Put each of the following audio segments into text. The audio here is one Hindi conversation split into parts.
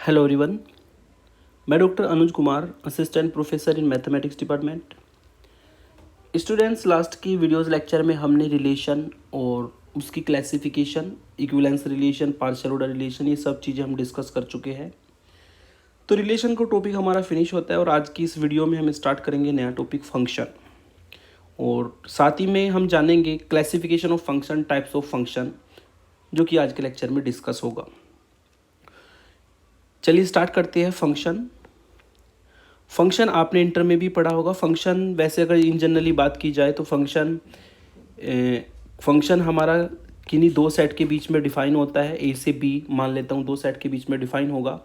Hello everyone. मैं doctor Anuj Kumar, assistant professor in mathematics department. Students, last की वीडियोस लेक्चर में हमने रिलेशन और उसकी classification, equivalence relation, partial order relation, ये सब चीज़ें हम डिस्कस कर चुके हैं। तो रिलेशन का टॉपिक हमारा फिनिश होता है और आज की इस वीडियो में हम स्टार्ट करेंगे नया टॉपिक फंक्शन, और साथ ही में हम जानेंगे classification of function, types of function, जो कि आज के लेक्चर में डिस्कस होगा। चलिए स्टार्ट करते हैं। फंक्शन आपने इंटर में भी पढ़ा होगा। फंक्शन वैसे अगर इन जनरली बात की जाए तो फंक्शन हमारा किन्हीं दो सेट के बीच में डिफाइन होता है। ए से बी मान लेता हूँ, दो सेट के बीच में डिफाइन होगा,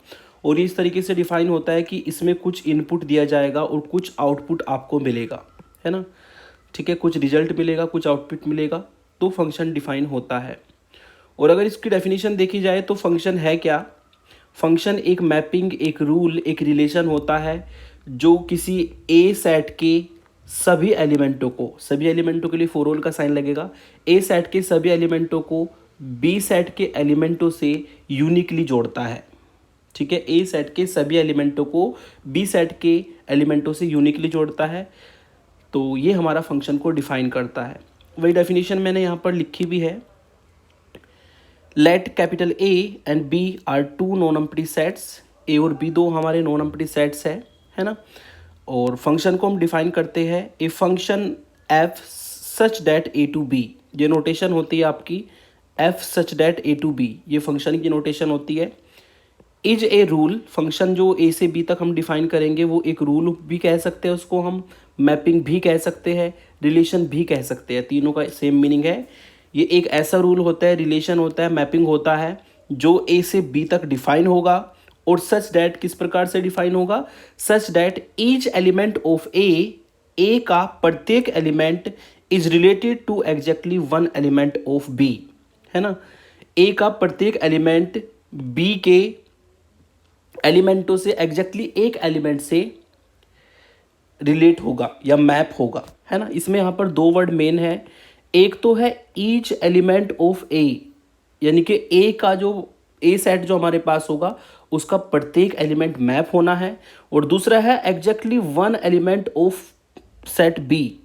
और ये इस तरीके से डिफाइन होता है कि इसमें कुछ इनपुट दिया जाएगा और कुछ आउटपुट आपको मिलेगा, है ना। ठीक है, कुछ रिजल्ट मिलेगा, कुछ आउटपुट मिलेगा, तो फंक्शन डिफाइन होता है। और अगर इसकी डेफिनेशन देखी जाए तो फंक्शन है क्या? फंक्शन एक मैपिंग, एक रूल, एक रिलेशन होता है जो किसी ए सेट के सभी एलिमेंटों के लिए फोर रोल का साइन लगेगा। ए सेट के सभी एलिमेंटों को बी सेट के एलिमेंटों से यूनिकली जोड़ता है। ठीक है, ए सेट के सभी एलिमेंटों को बी सेट के एलिमेंटों से यूनिकली जोड़ता है। तो ये हमारा फंक्शन को डिफाइन करता है। वही डेफिनेशन मैंने यहाँ पर लिखी भी है। Let capital A and B are two non empty sets. A और बी दो हमारे नॉन एम्प्टी सेट्स है ना। और फंक्शन को हम डिफाइन करते हैं, a function f such that A to B. ये नोटेशन होती है आपकी, f such that A to B, ये फंक्शन की नोटेशन होती है। इज ए रूल, फंक्शन जो ए से बी तक हम डिफाइन करेंगे वो एक रूल भी कह सकते हैं, उसको हम मैपिंग भी कह सकते हैं, रिलेशन भी कह सकते हैं, तीनों का सेम मीनिंग है। ये एक ऐसा रूल होता है, रिलेशन होता है, मैपिंग होता है, जो ए से बी तक डिफाइन होगा। और सच डैट किस प्रकार से डिफाइन होगा? Such that each element of A का प्रत्येक element is related to exactly one element of B, है ना। ए का प्रत्येक एलिमेंट बी के एलिमेंटों से एग्जैक्टली एक एलिमेंट से रिलेट होगा या मैप होगा, है ना। इसमें यहाँ पर दो वर्ड मेन है। एक तो है ईच एलिमेंट ऑफ ए, यानी कि ए का जो ए सेट जो हमारे पास होगा उसका प्रत्येक एलिमेंट मैप होना है। और दूसरा है exactly one element of set B.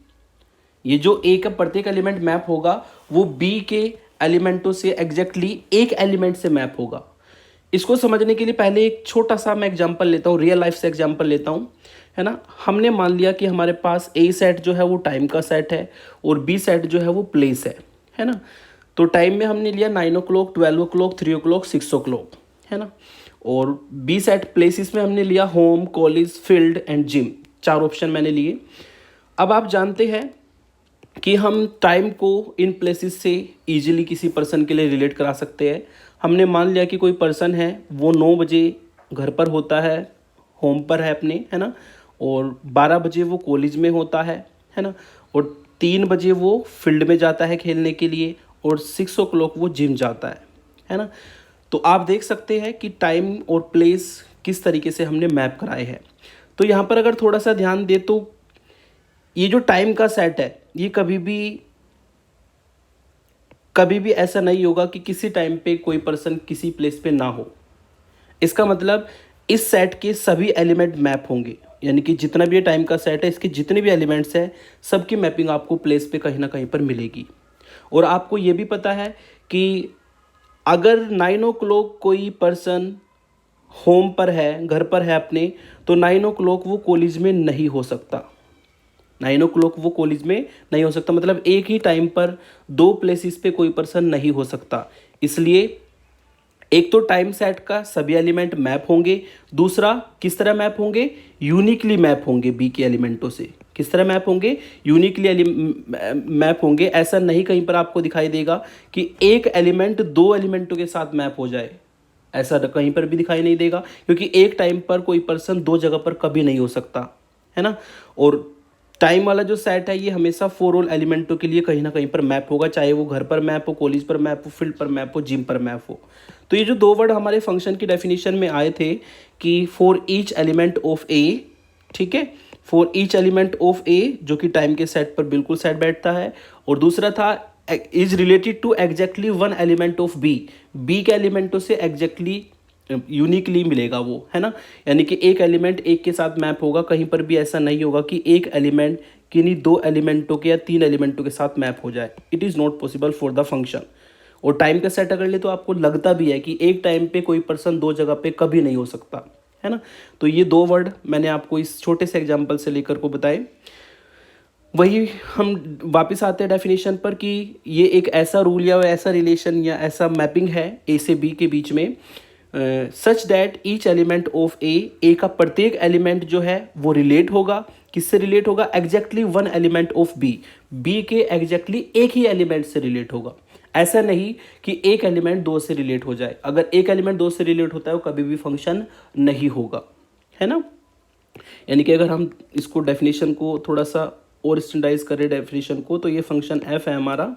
ये जो ए का प्रत्येक एलिमेंट मैप होगा वो बी के एलिमेंटों से एग्जैक्टली एक एलिमेंट से मैप होगा। इसको समझने के लिए पहले एक छोटा सा मैं एग्जांपल लेता हूँ, रियल लाइफ से एग्जांपल लेता हूँ, है ना। हमने मान लिया कि हमारे पास ए सेट जो है वो टाइम का सेट है और बी सेट जो है वो प्लेस है ना। तो टाइम में हमने लिया 9 o'clock, 12 o'clock, 3 o'clock, 6 o'clock, है ना। और बी सेट प्लेसेस में हमने लिया home, college, field and gym, चार ऑप्शन मैंने लिए। अब आप जानते हैं कि हम टाइम को इन प्लेसेस से इजीली किसी पर्सन के लिए रिलेट करा सकते हैं। हमने मान लिया कि कोई पर्सन है, वो 9 बजे घर पर होता है, होम पर है अपने, है ना। और 12 बजे वो कॉलेज में होता है ना। और 3 बजे वो फील्ड में जाता है खेलने के लिए, और 6 o'clock वो जिम जाता है ना। तो आप देख सकते हैं कि टाइम और प्लेस किस तरीके से हमने मैप कराए हैं। तो यहाँ पर अगर थोड़ा सा ध्यान दे तो ये जो टाइम का सेट है ये कभी भी ऐसा नहीं होगा कि किसी टाइम पे कोई पर्सन किसी प्लेस पे ना हो। इसका मतलब इस सेट के सभी एलिमेंट मैप होंगे, यानी कि जितना भी ये टाइम का सेट है इसके जितने भी एलिमेंट्स हैं सबकी मैपिंग आपको प्लेस पे कहीं ना कहीं पर मिलेगी। और आपको ये भी पता है कि अगर 9 o'clock कोई पर्सन होम पर है, घर पर है अपने, तो 9 o'clock वो कॉलेज में नहीं हो सकता। 9 o'clock वो कॉलेज में नहीं हो सकता, मतलब एक ही टाइम पर दो प्लेसेस पे कोई पर्सन नहीं हो सकता। इसलिए एक तो टाइम सेट का सभी एलिमेंट मैप होंगे, दूसरा किस तरह मैप होंगे? यूनिकली मैप होंगे बी के एलिमेंटों से। किस तरह मैप होंगे? यूनिकली मैप होंगे। ऐसा नहीं कहीं पर आपको दिखाई देगा कि एक एलिमेंट दो एलिमेंटों के साथ मैप हो जाए, ऐसा कहीं पर भी दिखाई नहीं देगा, क्योंकि एक टाइम पर कोई पर्सन दो जगह पर कभी नहीं हो सकता, है ना। और टाइम वाला जो सेट है ये हमेशा फोर ऑल एलिमेंटों के लिए कहीं ना कहीं पर मैप होगा, चाहे वो घर पर मैप हो, कॉलेज पर मैप हो, फील्ड पर मैप हो, जिम पर मैप हो। तो ये जो दो वर्ड हमारे फंक्शन की डेफिनेशन में आए थे कि फॉर ईच एलिमेंट ऑफ ए, ठीक है, फॉर ईच एलिमेंट ऑफ ए, जो कि टाइम के सेट पर बिल्कुल सेट बैठता है। और दूसरा था is related to exactly one element of B, B के एलिमेंटों से एग्जैक्टली यूनिकली मिलेगा वो, है ना। यानी कि एक एलिमेंट एक के साथ मैप होगा, कहीं पर भी ऐसा नहीं होगा कि एक एलिमेंट किन्हीं दो एलिमेंटों के या तीन एलिमेंटों के साथ मैप हो जाए। It is not possible for the function. और टाइम का सेट अगर ले तो आपको लगता भी है कि एक टाइम पे कोई पर्सन दो जगह पे कभी नहीं हो सकता, है ना। तो ये दो वर्ड मैंने आपको इस छोटे से एग्जाम्पल से लेकर को बताए। वही हम वापस आते हैं डेफिनेशन पर कि ये एक ऐसा रूल या ऐसा रिलेशन या ऐसा मैपिंग है ए से बी के बीच में, such that each element of A का प्रत्येक एलिमेंट जो है वो रिलेट होगा। किससे रिलेट होगा? Exactly one element of B के एग्जैक्टली एक ही एलिमेंट से रिलेट होगा। ऐसा नहीं कि एक एलिमेंट दो से रिलेट हो जाए। अगर एक एलिमेंट दो से रिलेट होता है वो कभी भी फंक्शन नहीं होगा, है ना। यानी कि अगर हम इसको डेफिनेशन को थोड़ा सा और स्टैंडर्डाइज करें डेफिनेशन को, तो ये फंक्शन एफ है हमारा,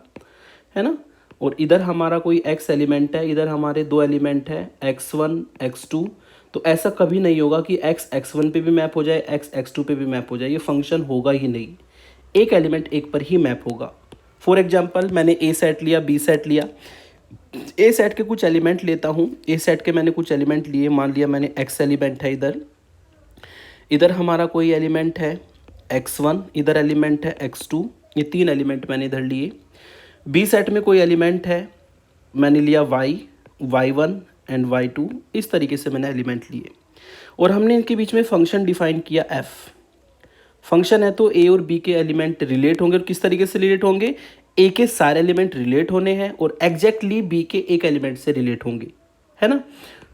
है ना। और इधर हमारा कोई एक्स एलिमेंट है, इधर हमारे दो एलिमेंट है x1 x2। तो ऐसा कभी नहीं होगा कि x x1 पे भी मैप हो जाए, x x2 पे भी मैप हो जाए, ये फंक्शन होगा ही नहीं। एक एलिमेंट एक पर ही मैप होगा। फॉर एग्जाम्पल मैंने ए सेट लिया, बी सेट लिया, ए सेट के कुछ एलिमेंट लेता हूँ। ए सेट के मैंने कुछ एलिमेंट लिए, मान लिया मैंने एक्स एलिमेंट है इधर, इधर हमारा कोई एलिमेंट है x1, इधर एलिमेंट है x2, ये तीन एलिमेंट मैंने इधर लिए। बी सेट में कोई एलिमेंट है, मैंने लिया y1 एंड y2, इस तरीके से मैंने एलिमेंट लिए और हमने इनके बीच में फंक्शन डिफाइन किया f। फंक्शन है तो ए और बी के एलिमेंट रिलेट होंगे, और किस तरीके से रिलेट होंगे? ए के सारे एलिमेंट रिलेट होने हैं और एग्जैक्टली बी के एक एलिमेंट से रिलेट होंगे, है ना।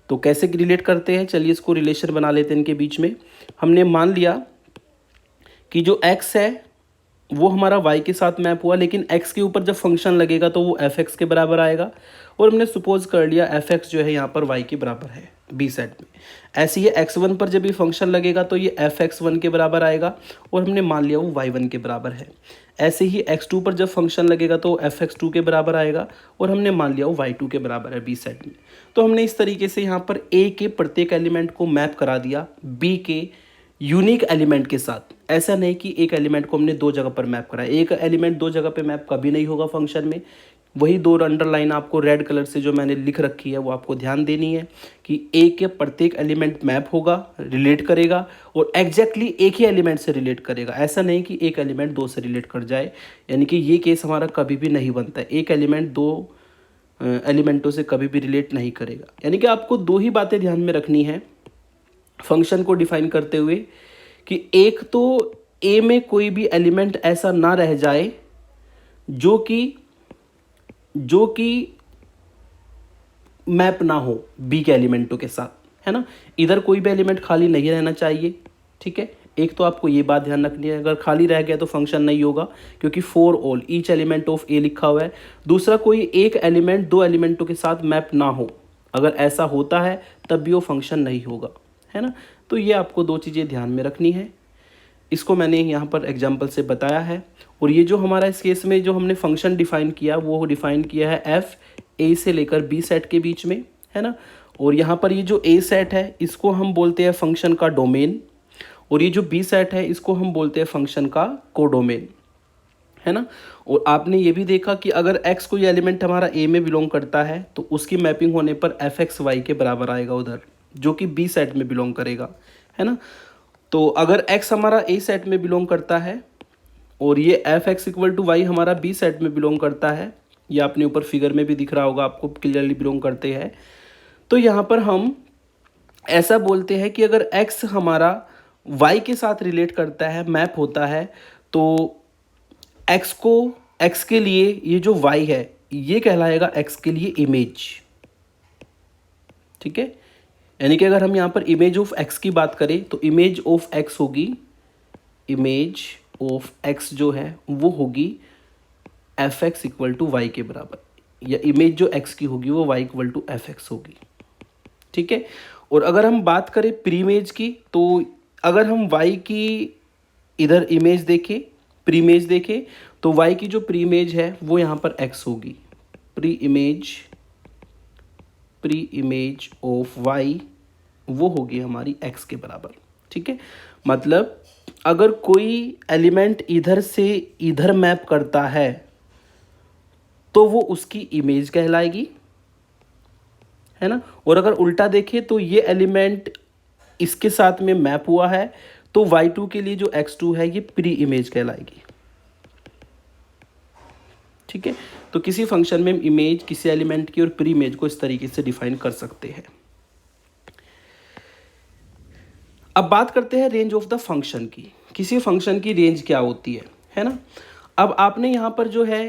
तो कैसे रिलेट करते हैं, चलिए इसको रिलेशन बना लेते हैं इनके बीच में। हमने मान लिया कि जो x है वो हमारा y के साथ मैप हुआ, लेकिन x के ऊपर जब फंक्शन लगेगा तो वो fx के बराबर आएगा। और हमने सपोज कर लिया fx जो है यहाँ पर y के बराबर है b सेट में। ऐसे ही x1 पर जब ये फंक्शन लगेगा तो ये fx1 के बराबर आएगा, और हमने मान लिया वो y1 के बराबर है। ऐसे ही x2 पर जब फंक्शन लगेगा तो fx2 के बराबर आएगा, और हमने मान लिया वो y2 के बराबर है b सेट में। तो हमने इस तरीके से यहाँ पर a के प्रत्येक एलिमेंट को मैप करा दिया b के यूनिक एलिमेंट के साथ। ऐसा नहीं कि एक एलिमेंट को हमने दो जगह पर मैप करा, एक एलिमेंट दो जगह पे मैप कभी नहीं होगा फंक्शन में। वही दो अंडरलाइन आपको रेड कलर से जो मैंने लिख रखी है वो आपको ध्यान देनी है कि ए के प्रत्येक एलिमेंट मैप होगा, रिलेट करेगा, और एग्जैक्टली एक ही एलिमेंट से रिलेट करेगा। ऐसा नहीं कि एक एलिमेंट दो से रिलेट कर जाए, यानी कि ये केस हमारा कभी भी नहीं बनता है। एक एलिमेंट दो एलिमेंटों से कभी भी रिलेट नहीं करेगा। यानी कि आपको दो ही बातें ध्यान में रखनी है फंक्शन को डिफाइन करते हुए, कि एक तो ए में कोई भी एलिमेंट ऐसा ना रह जाए जो कि मैप ना हो बी के एलिमेंटों के साथ, है ना। इधर कोई भी एलिमेंट खाली नहीं रहना चाहिए, ठीक है। एक तो आपको ये बात ध्यान रखनी है, अगर खाली रह गया तो फंक्शन नहीं होगा, क्योंकि for all each element of A लिखा हुआ है। दूसरा, कोई एक एलिमेंट दो एलिमेंटों के साथ मैप ना हो, अगर ऐसा होता है तब भी वो फंक्शन नहीं होगा, है ना। तो ये आपको दो चीज़ें ध्यान में रखनी है। इसको मैंने यहाँ पर एग्जांपल से बताया है। और ये जो हमारा इस केस में जो हमने फंक्शन डिफाइन किया वो डिफाइन किया है एफ ए से लेकर बी सेट के बीच में, है ना। और यहाँ पर ये जो ए सेट है इसको हम बोलते हैं फंक्शन का डोमेन, और ये जो बी सेट है इसको हम बोलते हैं फंक्शन का कोडोमेन, है ना। और आपने ये भी देखा कि अगर x कोई एलिमेंट हमारा a में बिलोंग करता है तो उसकी मैपिंग होने पर fx y के बराबर आएगा उधर, जो कि b सेट में बिलोंग करेगा, है ना। तो अगर x हमारा a सेट में बिलोंग करता है और ये fx इक्वल टू वाई हमारा b सेट में बिलोंग करता है, ये आपने ऊपर फिगर में भी दिख रहा होगा आपको, क्लियरली बिलोंग करते हैं। तो यहाँ पर हम ऐसा बोलते हैं कि अगर x हमारा y के साथ रिलेट करता है, मैप होता है, तो x के लिए ये जो y है ये कहलाएगा x के लिए इमेज, ठीक है। यानी कि अगर हम यहाँ पर इमेज ऑफ x की बात करें तो इमेज ऑफ x होगी, इमेज ऑफ x जो है वो होगी fx इक्वल टू वाई के बराबर, या इमेज जो x की होगी वो y इक्वल टू fx होगी, ठीक है। और अगर हम बात करें प्री इमेज की, तो अगर हम y की इधर इमेज देखें, प्री इमेज देखें, तो y की जो प्री इमेज है वो यहाँ पर x होगी। प्री इमेज ऑफ y वो होगी हमारी x के बराबर, ठीक है। मतलब अगर कोई एलिमेंट इधर से इधर मैप करता है तो वो उसकी इमेज कहलाएगी, है ना। और अगर उल्टा देखें तो ये एलिमेंट इसके साथ में मैप हुआ है, तो y2 के लिए जो x2 है ये प्री इमेज कहलाएगी। ठीक है, तो किसी फंक्शन में इमेज किसी एलिमेंट की और प्री इमेज को इस तरीके से डिफाइन कर सकते हैं। अब बात करते हैं रेंज ऑफ द फंक्शन की। किसी फंक्शन की रेंज क्या होती है ना। अब आपने यहाँ पर जो है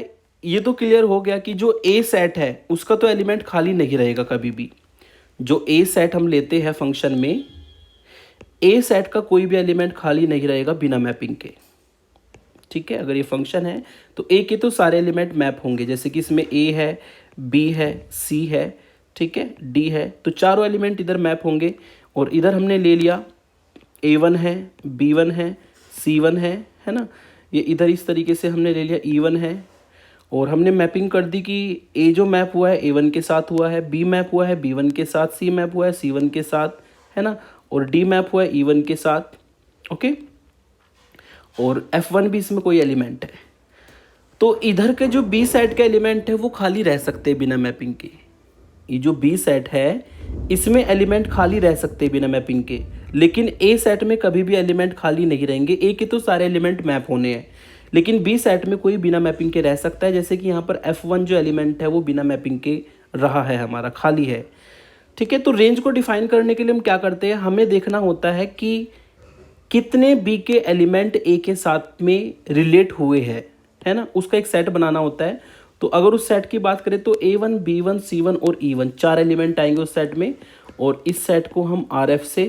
ये तो क्लियर हो गया कि जो ए सेट है उसका तो एलिमेंट खाली नहीं रहेगा कभी भी। जो ए सेट हम लेते हैं फंक्शन में, ए सेट का कोई भी एलिमेंट खाली नहीं रहेगा बिना मैपिंग के। ठीक है, अगर ये फंक्शन है तो ए के तो सारे एलिमेंट मैप होंगे, जैसे कि इसमें ए है, बी है, सी है, ठीक है, डी है, तो चारों एलिमेंट इधर मैप होंगे। और इधर हमने ले लिया A1 है, B1 है, C1 है ना। ये इधर इस तरीके से हमने ले लिया E1 है, और हमने मैपिंग कर दी कि A जो मैप हुआ है A1 के साथ हुआ है, B मैप हुआ है B1 के साथ, C मैप हुआ है C1 के साथ, है ना, और D मैप हुआ है E1 के साथ। ओके, और F1 भी इसमें कोई एलिमेंट है। तो इधर के जो B सेट के एलिमेंट है वो खाली रह सकते हैं बिना मैपिंग के। ये जो B सेट है इसमें एलिमेंट खाली रह सकते हैं बिना मैपिंग के, लेकिन A सेट में कभी भी एलिमेंट खाली नहीं रहेंगे। A के तो सारे एलिमेंट मैप होने हैं, लेकिन B सेट में कोई बिना मैपिंग के रह सकता है। जैसे कि यहाँ पर F1 जो एलिमेंट है वो बिना मैपिंग के रहा है, हमारा खाली है। ठीक है, तो रेंज को डिफाइन करने के लिए हम क्या करते हैं, हमें देखना होता है कि कितने B के एलिमेंट A के साथ में रिलेट हुए हैं, है ना, उसका एक सेट बनाना होता है। तो अगर उस सेट की बात करें तो A1, B1, C1 और E1 चार एलिमेंट आएंगे उस सेट में, और इस सेट को हम RF से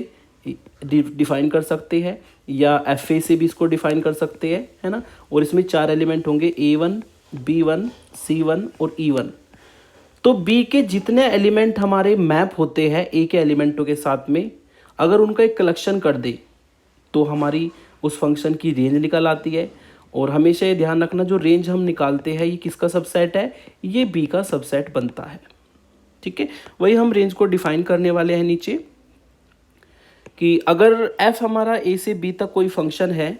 डिफाइन कर सकते हैं या FA से भी इसको डिफाइन कर सकते हैं, है ना। और इसमें चार एलिमेंट होंगे A1, B1, C1 और E1। तो B के जितने एलिमेंट हमारे मैप होते हैं A के एलिमेंटों के साथ में, अगर उनका एक कलेक्शन कर दे तो हमारी उस फंक्शन की रेंज निकल आती है। और हमेशा ये ध्यान रखना, जो रेंज हम निकालते हैं ये किसका सबसेट है, ये B का सबसेट बनता है। ठीक है, वही हम रेंज को डिफाइन करने वाले हैं नीचे, कि अगर f हमारा a से b तक कोई फंक्शन है,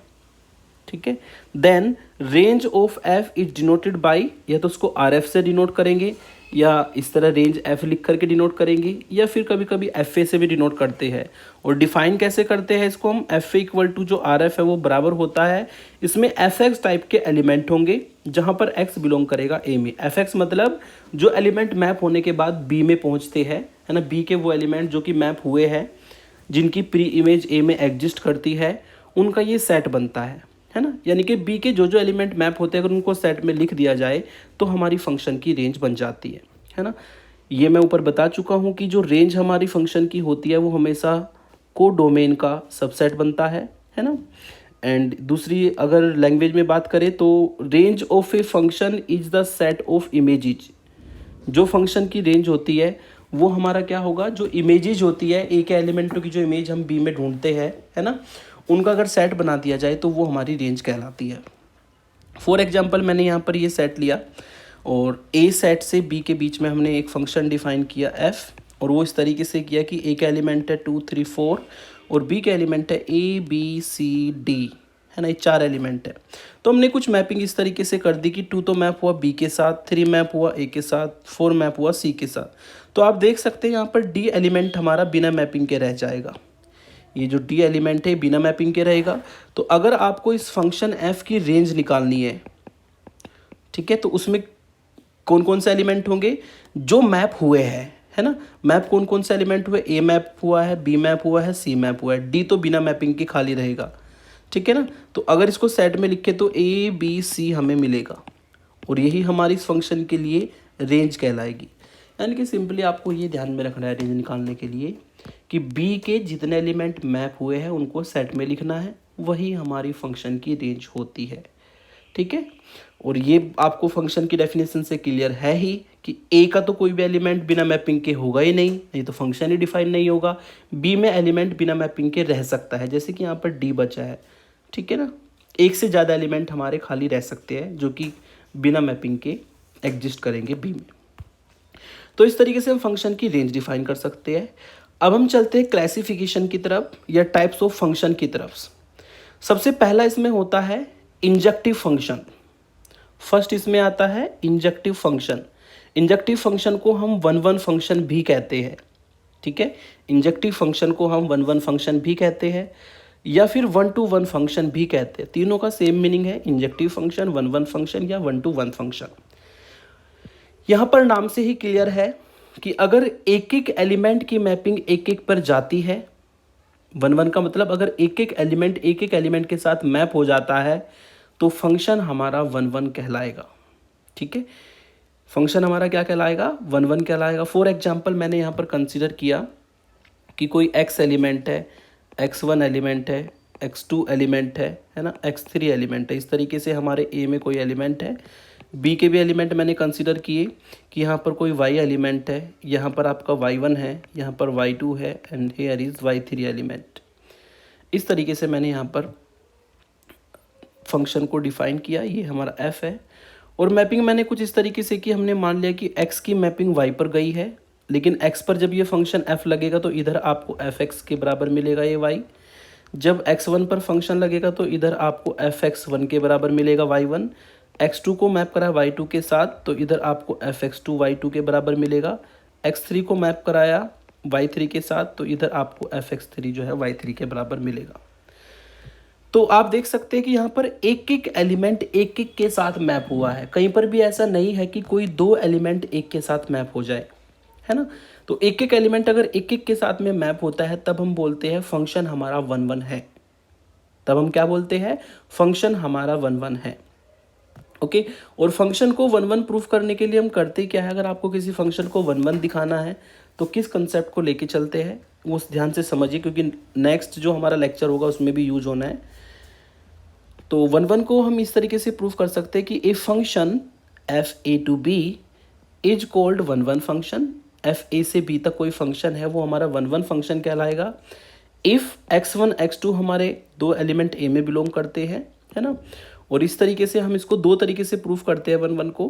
ठीक है, then range of f is denoted by, या तो उसको rf से डिनोट करेंगे, या इस तरह रेंज f लिख करके डिनोट करेंगे, या फिर कभी कभी fa से भी डिनोट करते हैं। और डिफाइन कैसे करते हैं इसको हम, fa इक्वल टू जो rf है वो बराबर होता है, इसमें fx टाइप के एलिमेंट होंगे जहाँ पर x बिलोंग करेगा a में। fx मतलब जो एलिमेंट मैप होने के बाद b में पहुँचते हैं, है ना, b के वो एलिमेंट जो कि मैप हुए हैं, जिनकी प्री इमेज A में एग्जिस्ट करती है, उनका ये सेट बनता है ना। यानी कि B के जो जो एलिमेंट मैप होते हैं अगर उनको सेट में लिख दिया जाए तो हमारी फंक्शन की रेंज बन जाती है ना। ये मैं ऊपर बता चुका हूँ कि जो रेंज हमारी फंक्शन की होती है वो हमेशा को डोमेन का सबसेट बनता है ना। एंड दूसरी अगर लैंग्वेज में बात करें तो range of a function is the set of images. जो फंक्शन की रेंज होती है वो हमारा क्या होगा, जो इमेजेज होती है एक एलिमेंटों की, जो इमेज हम बी में ढूंढते हैं, है ना, उनका अगर सेट बना दिया जाए तो वो हमारी रेंज कहलाती है। फॉर एग्जांपल मैंने यहाँ पर ये सेट लिया और ए सेट से बी के बीच में हमने एक फंक्शन डिफाइन किया f, और वो इस तरीके से किया कि ए का एलिमेंट है 2, 3, 4 और बी का एलिमेंट है A, B, C, D, है ना, ये चार एलिमेंट है। तो हमने कुछ मैपिंग इस तरीके से कर दी कि 2 तो मैप हुआ B के साथ, 3 मैप हुआ A के साथ, 4 मैप हुआ C के साथ। तो आप देख सकते हैं यहाँ पर D एलिमेंट हमारा बिना मैपिंग के रह जाएगा। ये जो D एलिमेंट है बिना मैपिंग के रहेगा। तो अगर आपको इस फंक्शन f की रेंज निकालनी है, ठीक है, तो उसमें कौन कौन से एलिमेंट होंगे जो मैप हुए हैं, है ना। मैप कौन कौन से एलिमेंट हुए, A मैप हुआ है, B मैप हुआ है, C मैप हुआ है, D तो बिना मैपिंग के खाली रहेगा, ठीक है ना। तो अगर इसको सेट में लिखे तो A, B, C हमें मिलेगा, और यही हमारी इस फंक्शन के लिए रेंज कहलाएगी। यानी कि सिंपली आपको ये ध्यान में रखना है रेंज निकालने के लिए कि B के जितने एलिमेंट मैप हुए हैं उनको सेट में लिखना है, वही हमारी फंक्शन की रेंज होती है, ठीक है। और ये आपको फंक्शन की डेफिनेशन से क्लियर है ही कि A का तो कोई भी एलिमेंट बिना मैपिंग के होगा ही नहीं, ये तो फंक्शन ही डिफाइन नहीं होगा। B में एलिमेंट बिना मैपिंग के रह सकता है, जैसे कि यहाँ पर D बचा है, ठीक है ना। एक से ज़्यादा एलिमेंट हमारे खाली रह सकते हैं जो कि बिना मैपिंग के एग्जिस्ट करेंगे B में। तो इस तरीके से हम फंक्शन की रेंज डिफाइन कर सकते हैं। अब हम चलते हैं क्लासिफिकेशन की तरफ या टाइप्स ऑफ फंक्शन की तरफ। सबसे पहला इसमें होता है इंजेक्टिव फंक्शन। फर्स्ट इसमें आता है इंजेक्टिव फंक्शन। इंजेक्टिव फंक्शन को हम वन वन फंक्शन भी कहते हैं, ठीक है। इंजेक्टिव फंक्शन को हम वन वन फंक्शन भी कहते हैं या फिर वन टू वन फंक्शन भी कहते हैं। तीनों का सेम मीनिंग है, injective function, one one function या वन टू वन फंक्शन। यहाँ पर नाम से ही क्लियर है कि अगर एक एक एलिमेंट की मैपिंग एक एक पर जाती है, वन वन का मतलब अगर एक एक एलिमेंट के साथ मैप हो जाता है तो फंक्शन हमारा वन वन कहलाएगा, ठीक है। फंक्शन हमारा क्या कहलाएगा? वन वन कहलाएगा। फॉर एग्जांपल मैंने यहाँ पर कंसीडर किया कि कोई x एलिमेंट है, x1 एलिमेंट है, x2 एलिमेंट है ना, x3 एलिमेंट है। इस तरीके से हमारे a में कोई एलिमेंट है, b के भी एलिमेंट मैंने कंसीडर किए कि यहाँ पर कोई y एलिमेंट है, यहाँ पर आपका y1 है, यहाँ पर y2 है and here is y3 element. इस तरीके से मैंने यहाँ पर फंक्शन को डिफाइन किया, ये हमारा f है। और मैपिंग मैंने कुछ इस तरीके से की, हमने मान लिया कि x की मैपिंग y पर गई है, लेकिन x पर जब ये फंक्शन f लगेगा तो इधर आपको fx के बराबर मिलेगा ये y। जब x1 पर फंक्शन लगेगा तो इधर आपको fx1 के बराबर मिलेगा y1। x2 को मैप करा y2 के साथ तो इधर आपको fx2 y2 के बराबर मिलेगा। x3 को मैप कराया y3 के साथ तो इधर आपको fx3 जो है y3 के बराबर मिलेगा। तो आप देख सकते हैं कि यहाँ पर एक एक एलिमेंट एक एक के साथ मैप हुआ है। कहीं पर भी ऐसा नहीं है कि कोई दो एलिमेंट एक के साथ मैप हो जाए, है ना। तो एक एक एलिमेंट अगर एक एक के साथ में मैप होता है तब हम बोलते हैं फंक्शन हमारा वन वन है। तब हम क्या बोलते हैं? फंक्शन हमारा वन वन है, ओके। और फंक्शन को वन वन प्रूफ करने के लिए हम करते क्या है? अगर आपको किसी फंक्शन को वन वन दिखाना है तो किस कंसेप्ट को लेके चलते हैं वो ध्यान से समझिए, क्योंकि नेक्स्ट जो हमारा लेक्चर होगा उसमें भी यूज होना है। तो वन वन को हम इस तरीके से प्रूफ कर सकते हैं कि a function f A to B is called one one function. F A से बी तक कोई फंक्शन है वो हमारा वन वन फंक्शन कहलाएगा इफ़ x1 x2 हमारे दो एलिमेंट ए में बिलोंग करते हैं, है ना। और इस तरीके से हम इसको दो तरीके से प्रूफ करते हैं वन वन को।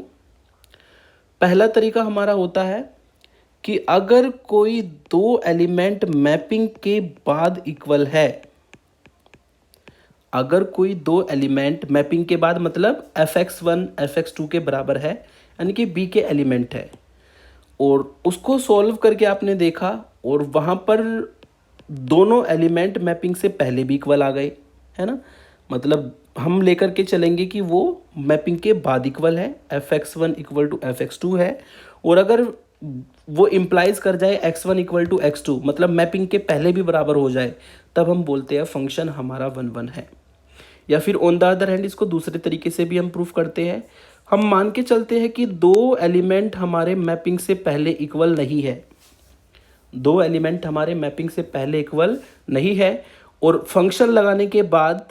पहला तरीका हमारा होता है कि अगर कोई दो एलिमेंट मैपिंग के बाद इक्वल है, अगर कोई दो एलिमेंट मैपिंग के बाद मतलब fx1 fx2 के बराबर है, यानी कि b के एलिमेंट है, और उसको सॉल्व करके आपने देखा और वहाँ पर दोनों एलिमेंट मैपिंग से पहले भी इक्वल आ गए, है ना। मतलब हम लेकर के चलेंगे कि वो मैपिंग के बाद इक्वल है, fx1 इक्वल टू fx2 है, और अगर वो इम्प्लाइज कर जाए x1 इक्वल टू x2 मतलब मैपिंग के पहले भी बराबर हो जाए, तब हम बोलते हैं फंक्शन हमारा वन वन है। या फिर ऑन द अदर हैंड इसको दूसरे तरीके से भी हम प्रूफ करते हैं। हम मान के चलते हैं कि दो एलिमेंट हमारे मैपिंग से पहले इक्वल नहीं है, दो एलिमेंट हमारे मैपिंग से पहले इक्वल नहीं है, और फंक्शन लगाने के बाद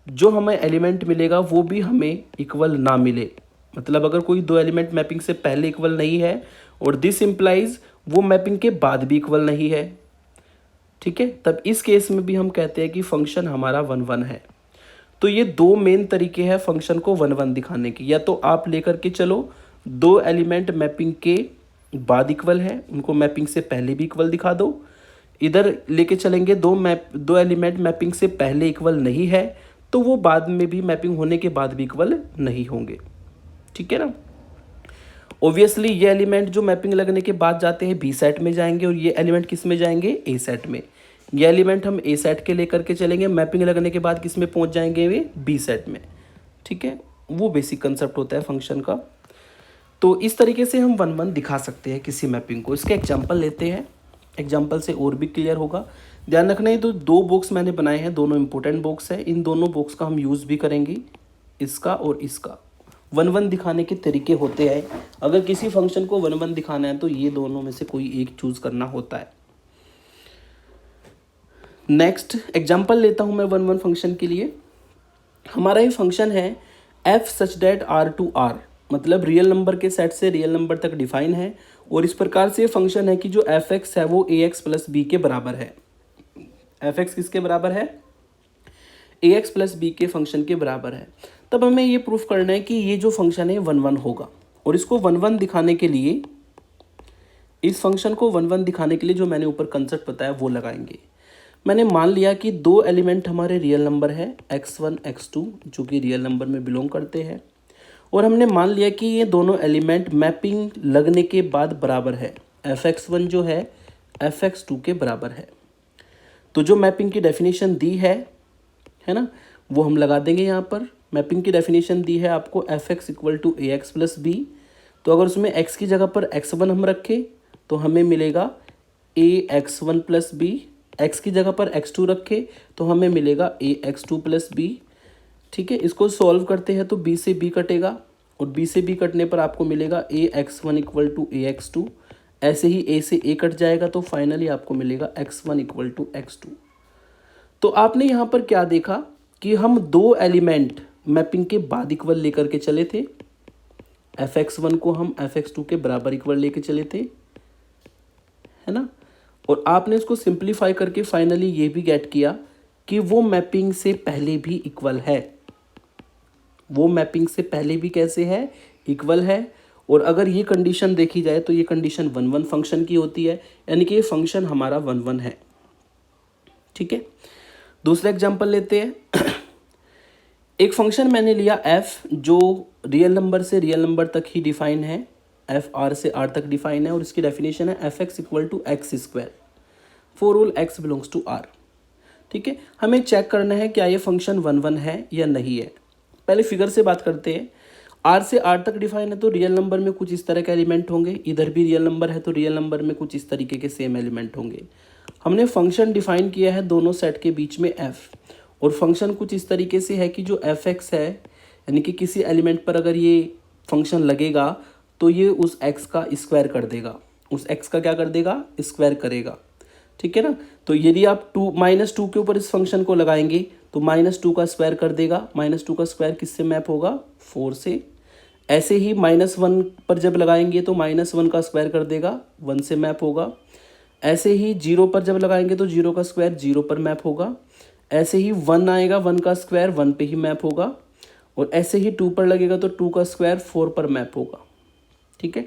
जो हमें एलिमेंट मिलेगा वो भी हमें इक्वल ना मिले। मतलब अगर कोई दो एलिमेंट मैपिंग से पहले इक्वल नहीं है और दिस इम्प्लाइज वो मैपिंग के बाद भी इक्वल नहीं है, ठीक है, तब इस केस में भी हम कहते हैं कि फंक्शन हमारा वन वन है। तो ये दो मेन तरीके हैं फंक्शन को वन वन दिखाने की। या तो आप लेकर के चलो दो एलिमेंट मैपिंग के बाद इक्वल है, उनको मैपिंग से पहले भी इक्वल दिखा दो। इधर लेके चलेंगे दो एलिमेंट मैपिंग से पहले इक्वल नहीं है तो वो बाद में भी मैपिंग होने के बाद भी इक्वल नहीं होंगे, ठीक है ना। ऑब्वियसली ये एलिमेंट जो मैपिंग लगने के बाद जाते हैं बी सेट में जाएंगे और ये एलिमेंट किस में जाएंगे? ए सेट में। ये एलिमेंट हम ए सेट के लेकर के चलेंगे, मैपिंग लगने के बाद किस में पहुंच जाएंगे? वे बी सेट में, ठीक है। वो बेसिक कंसेप्ट होता है फंक्शन का। तो इस तरीके से हम वन वन दिखा सकते हैं किसी मैपिंग को। इसके एग्जांपल लेते हैं, एग्जांपल से और भी क्लियर होगा। ध्यान रखना है तो दो बॉक्स मैंने बनाए हैं, दोनों इंपॉर्टेंट बॉक्स है। इन दोनों बॉक्स का हम यूज़ भी करेंगे, इसका और इसका। वन वन दिखाने के तरीके होते हैं। अगर किसी फंक्शन को वन वन दिखाना है तो ये दोनों में से कोई एक चूज़ करना होता है। नेक्स्ट एग्जांपल लेता हूँ मैं वन वन फंक्शन के लिए। हमारा ये फंक्शन है f such that r to r, मतलब रियल नंबर के सेट से रियल नंबर तक डिफाइन है। और इस प्रकार से फंक्शन है कि जो f(x) है वो ax प्लस b के बराबर है। f(x) किसके बराबर है? ax प्लस b के फंक्शन के बराबर है। तब हमें ये प्रूफ करना है कि ये जो फंक्शन है वन वन होगा। और इसको वन वन दिखाने के लिए, इस फंक्शन को वन वन दिखाने के लिए जो मैंने ऊपर कंसेप्ट बताया वो लगाएंगे। मैंने मान लिया कि दो एलिमेंट हमारे रियल नंबर है x1 x2 जो कि रियल नंबर में बिलोंग करते हैं, और हमने मान लिया कि ये दोनों एलिमेंट मैपिंग लगने के बाद बराबर है, fx1 जो है fx2 के बराबर है। तो जो मैपिंग की डेफिनेशन दी है ना, वो हम लगा देंगे यहाँ पर। मैपिंग की डेफिनेशन दी है आपको fx equal to a x plus b. तो अगर उसमें x की जगह पर x1 हम रखें तो हमें मिलेगा a x one plus b, x की जगह पर x2 रखें तो हमें मिलेगा a x two plus b. ठीक है, इसको सॉल्व करते हैं तो b से b कटेगा और b से b कटने पर आपको मिलेगा a x one equal to a x two. ऐसे ही a से a कट जाएगा तो फाइनली आपको मिलेगा x1 इक्वल टू x2। तो आपने यहाँ पर क्या देखा कि हम दो एलिमेंट मैपिंग के बाद इक्वल लेकर के चले थे, fx1 को हम fx2 के बराबर इक्वल लेके चले थे, है ना। और आपने इसको सिंप्लीफाई करके फाइनली ये भी गेट किया कि वो मैपिंग से पहले भी इक्वल है, वो मैपिंग से पहले भी कैसे है, इक्वल है। और अगर ये कंडीशन देखी जाए तो ये कंडीशन 1 1 फंक्शन की होती है, यानी कि ये फंक्शन हमारा 1 1 है। ठीक है, दूसरा एग्जांपल लेते हैं। एक फंक्शन मैंने लिया f जो रियल नंबर से रियल नंबर तक ही डिफाइन है, f r से r तक डिफाइन है और इसकी डेफिनेशन है fx equal to x square for all x belongs to r। ठीक है, हमें चेक करना है क्या ये फंक्शन 1 1 है या नहीं है। पहले फिगर से बात करते हैं। r से r तक डिफाइन है तो रियल नंबर में कुछ इस तरह के एलिमेंट होंगे, इधर भी रियल नंबर है तो रियल नंबर में कुछ इस तरीके के सेम एलिमेंट होंगे। हमने फंक्शन डिफाइन किया है दोनों सेट के बीच में f, और फंक्शन कुछ इस तरीके से है कि जो fx है, यानी कि किसी एलिमेंट पर अगर ये फंक्शन लगेगा तो ये उस x का स्क्वायर कर देगा, उस x का क्या कर देगा, स्क्वायर करेगा। ठीक है ना। तो यदि आप -2 के ऊपर इस फंक्शन को लगाएंगे तो -2 का स्क्वायर कर देगा। -2 का स्क्वायर किससे मैप होगा, 4 से। ऐसे ही -1 पर जब लगाएंगे तो -1 का स्क्वायर कर देगा, 1 से मैप होगा। ऐसे ही 0 पर जब लगाएंगे तो 0 का स्क्वायर 0 पर मैप होगा। ऐसे ही 1 आएगा, 1 का स्क्वायर 1 पे ही मैप होगा। और ऐसे ही 2 पर लगेगा तो 2 का स्क्वायर 4 पर मैप होगा। ठीक है,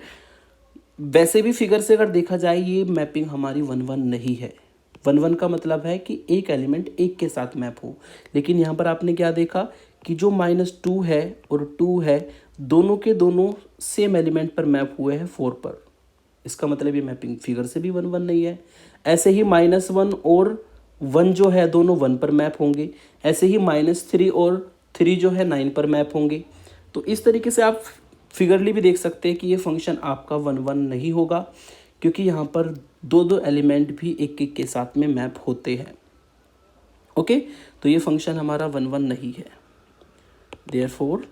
वैसे भी फिगर से अगर देखा जाए ये मैपिंग हमारी 1 1 नहीं है। 1 1 का मतलब है कि एक एलिमेंट एक के साथ मैप हो, लेकिन यहाँ पर आपने क्या देखा कि जो -2 है और 2 है दोनों के दोनों सेम एलिमेंट पर मैप हुए हैं 4 पर। इसका मतलब ये मैपिंग फिगर से भी 1 1 नहीं है। ऐसे ही -1 और 1 जो है दोनों 1 पर मैप होंगे। ऐसे ही -3 और 3 जो है 9 पर मैप होंगे। तो इस तरीके से आप फिगरली भी देख सकते हैं कि ये फंक्शन आपका 1 1 नहीं होगा, क्योंकि यहाँ पर दो एलिमेंट भी एक एक के साथ में मैप होते हैं। ओके, तो ये फंक्शन हमारा 1 1 नहीं है। देयरफॉर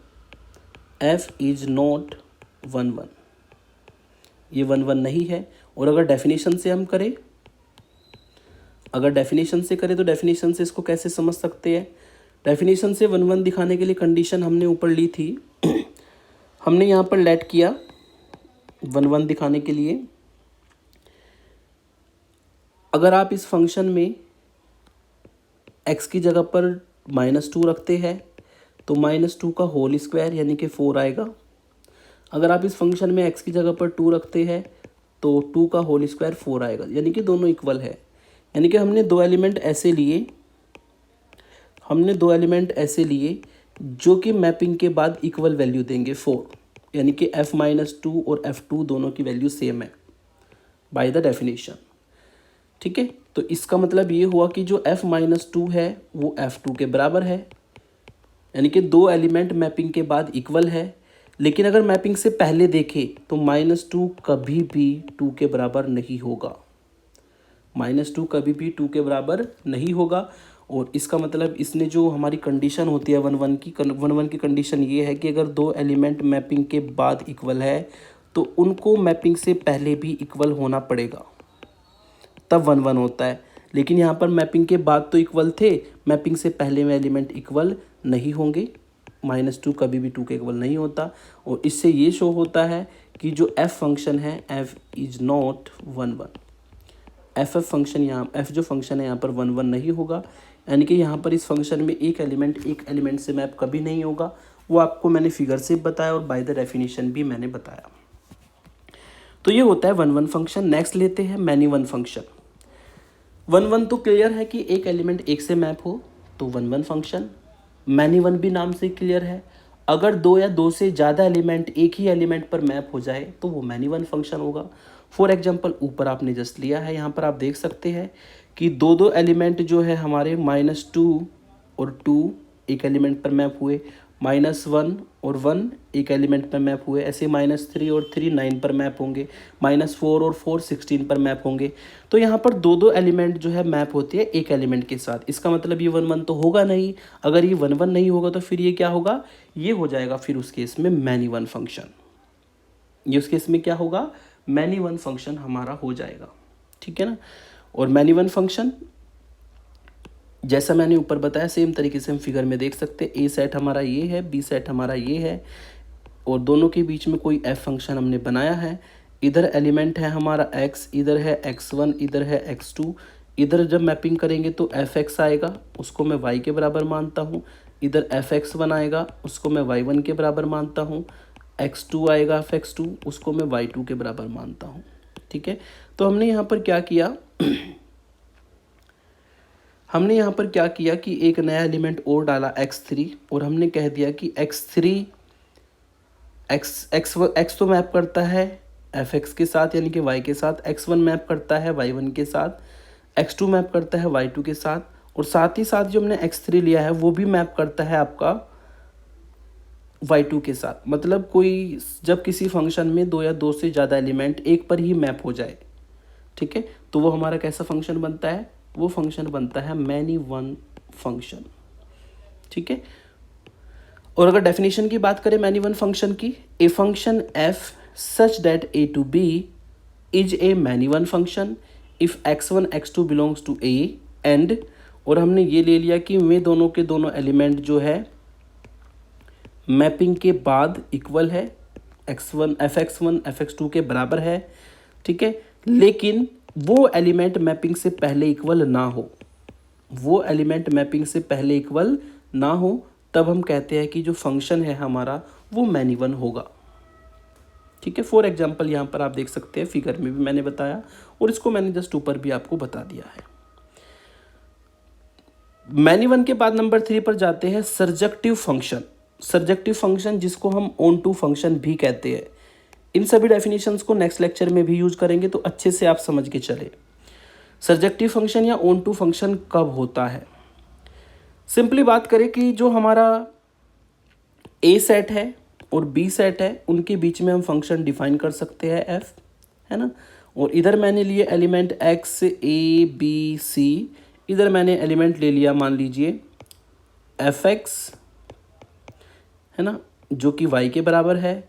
f इज नॉट 1 1, ये 1 1 नहीं है। और अगर डेफिनेशन से हम करें, तो डेफिनेशन से इसको कैसे समझ सकते हैं। डेफिनेशन से 1 1 दिखाने के लिए कंडीशन हमने ऊपर ली थी। हमने यहाँ पर लेट किया 1 1 दिखाने के लिए, अगर आप इस फंक्शन में x की जगह पर -2 रखते हैं तो -2 का होल स्क्वायर यानी कि 4 आएगा। अगर आप इस फंक्शन में x की जगह पर 2 रखते हैं तो 2 का होल स्क्वायर 4 आएगा, यानी कि दोनों इक्वल है। यानी कि हमने दो एलिमेंट ऐसे लिए जो कि मैपिंग के बाद इक्वल वैल्यू देंगे 4, यानी कि f-2 और f2 दोनों की वैल्यू सेम है बाय द डेफिनेशन। ठीक है, तो इसका मतलब ये हुआ कि जो f-2 है वो f2 के बराबर है, यानी कि दो एलिमेंट मैपिंग के बाद इक्वल है। लेकिन अगर मैपिंग से पहले देखें तो -2 कभी भी 2 के बराबर नहीं होगा, -2 कभी भी 2 के बराबर नहीं होगा। और इसका मतलब इसने जो हमारी कंडीशन होती है 1 1 की कंडीशन ये है कि अगर दो एलिमेंट मैपिंग के बाद इक्वल है तो उनको मैपिंग से पहले भी इक्वल होना पड़ेगा, तब 1 1 होता है। लेकिन यहाँ पर मैपिंग के बाद तो इक्वल थे, मैपिंग से पहले में एलिमेंट इक्वल नहीं होंगे। -2 कभी भी 2 के इक्वल नहीं होता। और इससे ये शो होता है कि जो f फंक्शन है f इज़ नॉट 1 1। f जो फंक्शन है यहाँ पर 1 1 नहीं होगा, यानी कि यहाँ पर इस फंक्शन में एक एलिमेंट से मैप कभी नहीं होगा। वो आपको मैंने फिगर से बताया और बाय द डेफिनेशन भी मैंने बताया। तो ये होता है 1 1 फंक्शन। नेक्स्ट लेते हैं मैनी वन फंक्शन। 1 1 तो क्लियर है कि एक एलिमेंट एक से मैप हो तो 1 1 फंक्शन। मैनी वन भी नाम से क्लियर है, अगर दो या दो से ज़्यादा एलिमेंट एक ही एलिमेंट पर मैप हो जाए तो वो मैनी वन फंक्शन होगा। फॉर एग्जांपल ऊपर आपने जस्ट लिया है, यहाँ पर आप देख सकते हैं कि दो दो एलिमेंट जो है हमारे -2 और 2 एक एलिमेंट पर मैप हुए, -1 और 1 एक एलिमेंट पर मैप हुए, ऐसे -3 और 3 9 पर मैप होंगे, -4 और 4 16 पर मैप होंगे। तो यहाँ पर दो दो एलिमेंट जो है मैप होते हैं एक एलिमेंट के साथ। इसका मतलब ये 1 1 तो होगा नहीं। अगर ये 1 1 नहीं होगा तो फिर ये क्या होगा, ये हो जाएगा फिर उस केस में मैनी वन फंक्शन। ये उस केस में क्या होगा, मैनी वन फंक्शन हमारा हो जाएगा, ठीक है ना। और मैनी वन फंक्शन जैसा मैंने ऊपर बताया सेम तरीके से हम फिगर में देख सकते हैं। ए सेट हमारा ये है, बी सेट हमारा ये है, और दोनों के बीच में कोई एफ फंक्शन हमने बनाया है। इधर एलिमेंट है हमारा x, इधर है x1, इधर है x2। इधर जब मैपिंग करेंगे तो fx आएगा, उसको मैं y के बराबर मानता हूँ। इधर fx1 आएगा, उसको मैं y1 के बराबर मानता हूँ। x2 आएगा fx2, उसको मैं y2 के बराबर मानता हूँ, ठीक है। तो हमने यहाँ पर क्या किया हमने यहाँ पर क्या किया कि एक नया एलिमेंट और डाला x3, और हमने कह दिया कि x3 x तो मैप करता है fx के साथ यानी कि y के साथ, x1 मैप करता है y1 के साथ, x2 मैप करता है y2 के साथ, और साथ ही साथ जो हमने x3 लिया है वो भी मैप करता है आपका y2 के साथ। मतलब कोई जब किसी फंक्शन में दो या दो से ज़्यादा एलिमेंट एक पर ही मैप हो जाए, ठीक है, तो वो हमारा कैसा फंक्शन बनता है, वो फंक्शन बनता है मैनी वन फंक्शन, ठीक है। और अगर डेफिनेशन की बात करें मैनी वन फंक्शन की, a function f such that a to b is a many one function if x1 x2 belongs to a and, और हमने ये ले लिया कि वे दोनों के दोनों एलिमेंट जो है मैपिंग के बाद इक्वल है, x1 fx1 fx2 के बराबर है, ठीक है। लेकिन वो एलिमेंट मैपिंग से पहले इक्वल ना हो, वो एलिमेंट मैपिंग से पहले इक्वल ना हो, तब हम कहते हैं कि जो फंक्शन है हमारा वो मैनी वन होगा, ठीक है। फॉर एग्जाम्पल यहाँ पर आप देख सकते हैं, फिगर में भी मैंने बताया और इसको मैंने जस्ट ऊपर भी आपको बता दिया है। मैनी वन के बाद नंबर 3 पर जाते हैं सर्जेक्टिव फंक्शन। सर्जेक्टिव फंक्शन जिसको हम ऑन टू फंक्शन भी कहते हैं। इन सभी डेफिनेशंस को नेक्स्ट लेक्चर में भी यूज करेंगे तो अच्छे से आप समझ के चले। सर्जेक्टिव फंक्शन या ऑन टू फंक्शन कब होता है, सिंपली बात करें कि जो हमारा ए सेट है और बी सेट है उनके बीच में हम फंक्शन डिफाइन कर सकते हैं एफ, है ना। और इधर मैंने लिए element x a b c, इधर मैंने एलिमेंट ले लिया मान लीजिए एफ एक्स, है ना, जो कि वाई के बराबर है,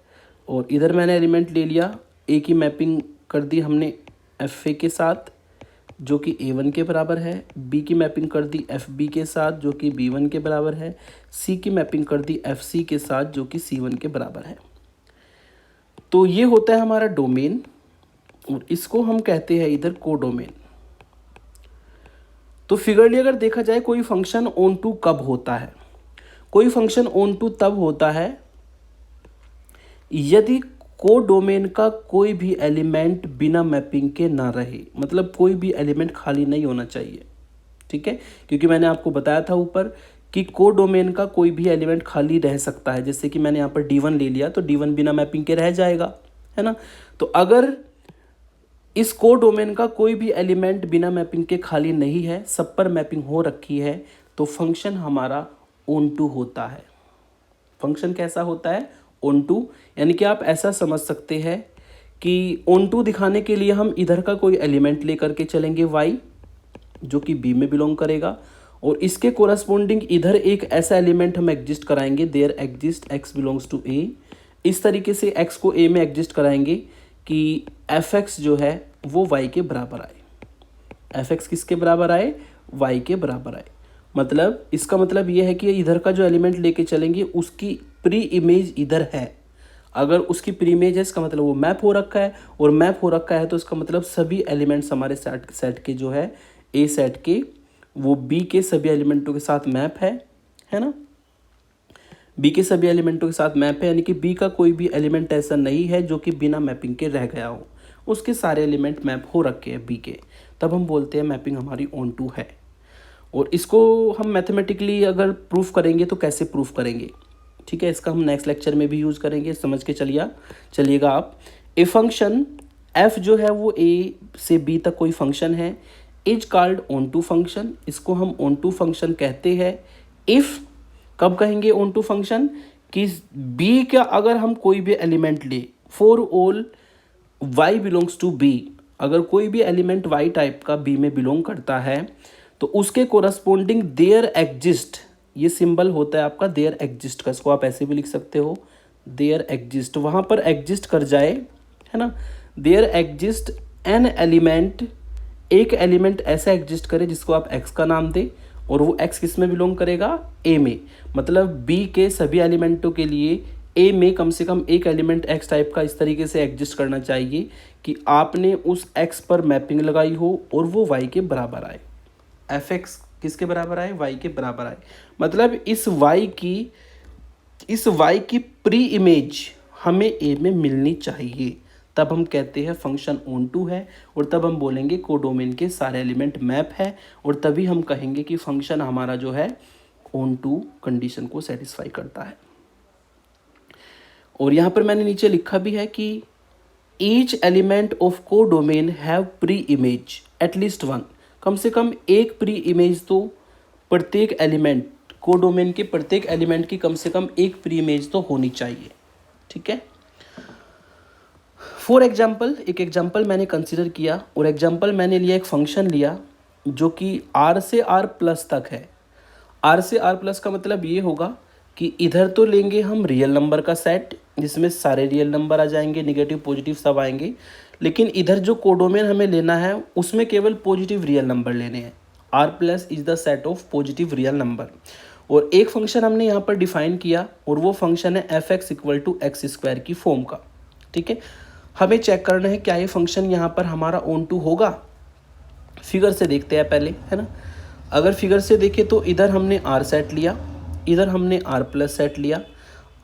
और इधर मैंने एलिमेंट ले लिया ए की मैपिंग कर दी हमने एफ ए के साथ जो कि a1 के बराबर है, b की मैपिंग कर दी fb के साथ जो कि b1 के बराबर है, c की मैपिंग कर दी fc के साथ जो कि c1 के बराबर है। तो ये होता है हमारा डोमेन और इसको हम कहते हैं इधर कोडोमेन। तो फिगरली अगर देखा जाए कोई फंक्शन ऑन टू कब होता है, कोई फंक्शन ऑन टू तब होता है यदि कोडोमेन का कोई भी एलिमेंट बिना मैपिंग के ना रहे, मतलब कोई भी एलिमेंट खाली नहीं होना चाहिए, ठीक है। क्योंकि मैंने आपको बताया था ऊपर कि कोडोमेन का कोई भी एलिमेंट खाली रह सकता है। जैसे कि मैंने यहाँ पर D1 ले लिया तो D1 बिना मैपिंग के रह जाएगा, है ना। तो अगर इस कोडोमेन का कोई भी एलिमेंट बिना मैपिंग के खाली नहीं है, सब पर मैपिंग हो रखी है, तो फंक्शन हमारा ऑन टू होता है। फंक्शन कैसा होता है, ऑन टू, यानी कि आप ऐसा समझ सकते हैं कि ऑन टू दिखाने के लिए हम इधर का कोई एलिमेंट लेकर के चलेंगे y जो कि b में बिलोंग करेगा, और इसके कोरस्पोंडिंग इधर एक ऐसा एलिमेंट हम एग्जिस्ट कराएंगे, there exist x belongs to a। इस तरीके से x को a में एग्जिस्ट कराएंगे कि fx जो है वो y के बराबर आए। fx किसके बराबर आए, y के बराबर आए। मतलब इसका मतलब ये है कि इधर का जो एलिमेंट लेके चलेंगे उसकी प्री इमेज इधर है। अगर उसकी प्री इमेज है इसका मतलब वो मैप हो रखा है, और मैप हो रखा है तो इसका मतलब सभी एलिमेंट्स हमारे सेट के जो है ए सेट के वो बी के सभी एलिमेंटों के साथ मैप है ना। बी के सभी एलिमेंटों के साथ मैप है, यानी कि बी का कोई भी एलिमेंट ऐसा नहीं है जो कि बिना मैपिंग के रह गया हो, उसके सारे एलिमेंट मैप हो रखे हैं बी के, तब हम बोलते हैं मैपिंग हमारी ऑन टू है। और इसको हम मैथमेटिकली अगर प्रूफ करेंगे तो कैसे प्रूफ करेंगे, ठीक है, इसका हम नेक्स्ट लेक्चर में भी यूज़ करेंगे, समझ के चलिएगा आप। ए फंक्शन एफ जो है वो ए से बी तक कोई फंक्शन है, is called onto function, इसको हम ऑन टू फंक्शन कहते हैं। इफ़ कब कहेंगे ऑन टू फंक्शन, कि बी का अगर हम कोई भी एलिमेंट ले, for all y belongs to B, अगर कोई भी एलिमेंट वाई टाइप का बी में बिलोंग करता है तो उसके कोरस्पोंडिंग देयर एग्जिस्ट, ये सिंबल होता है आपका देयर एग्जिस्ट का, इसको आप ऐसे भी लिख सकते हो देयर एग्जिस्ट, वहाँ पर एग्जिस्ट कर जाए, है ना। देयर एग्जिस्ट एन एलिमेंट, एक एलिमेंट ऐसा एग्जिस्ट करे जिसको आप एक्स का नाम दे, और वो एक्स किस में बिलोंग करेगा, ए में। मतलब बी के सभी एलिमेंटों के लिए ए में कम से कम एक एलिमेंट एक्स टाइप का इस तरीके से एग्जिस्ट करना चाहिए कि आपने उस एक्स पर मैपिंग लगाई हो और वो वाई के बराबर आए, एफ एक्स किसके बराबर आए, वाई के बराबर आए। मतलब इस वाई की प्री इमेज हमें ए में मिलनी चाहिए, तब हम कहते हैं फंक्शन ऑन टू है, और तब हम बोलेंगे कोडोमेन के सारे एलिमेंट मैप है, और तभी हम कहेंगे कि फंक्शन हमारा जो है ऑन टू कंडीशन को सेटिस्फाई करता है। और यहाँ पर मैंने नीचे लिखा भी है कि each element of codomain have pre image at least one, कम से कम एक प्री इमेज तो प्रत्येक एलिमेंट, कोडोमेन के प्रत्येक एलिमेंट की कम से कम एक प्री इमेज तो होनी चाहिए, ठीक है। फॉर एग्जाम्पल, एक एग्जाम्पल मैंने कंसिडर किया, और एग्जाम्पल मैंने लिया एक फंक्शन लिया जो कि r से r प्लस तक है। r से r प्लस का मतलब ये होगा कि इधर तो लेंगे हम रियल नंबर का सेट जिसमें सारे रियल नंबर आ जाएंगे, नेगेटिव पॉजिटिव सब आएंगे, लेकिन इधर जो कोडोमेन हमें लेना है उसमें केवल पॉजिटिव रियल नंबर लेने हैं। r plus is the set of positive real number, और एक फंक्शन हमने यहाँ पर डिफाइन किया, और वो फंक्शन है f x equal to x square की फॉर्म का, ठीक है। हमें चेक करना है क्या ये फंक्शन यहाँ पर हमारा ऑन टू होगा। फिगर से देखते हैं पहले, है ना। अगर फिगर से देखें तो इधर हमने आर सेट लिया, इधर हमने आर प्लस सेट लिया।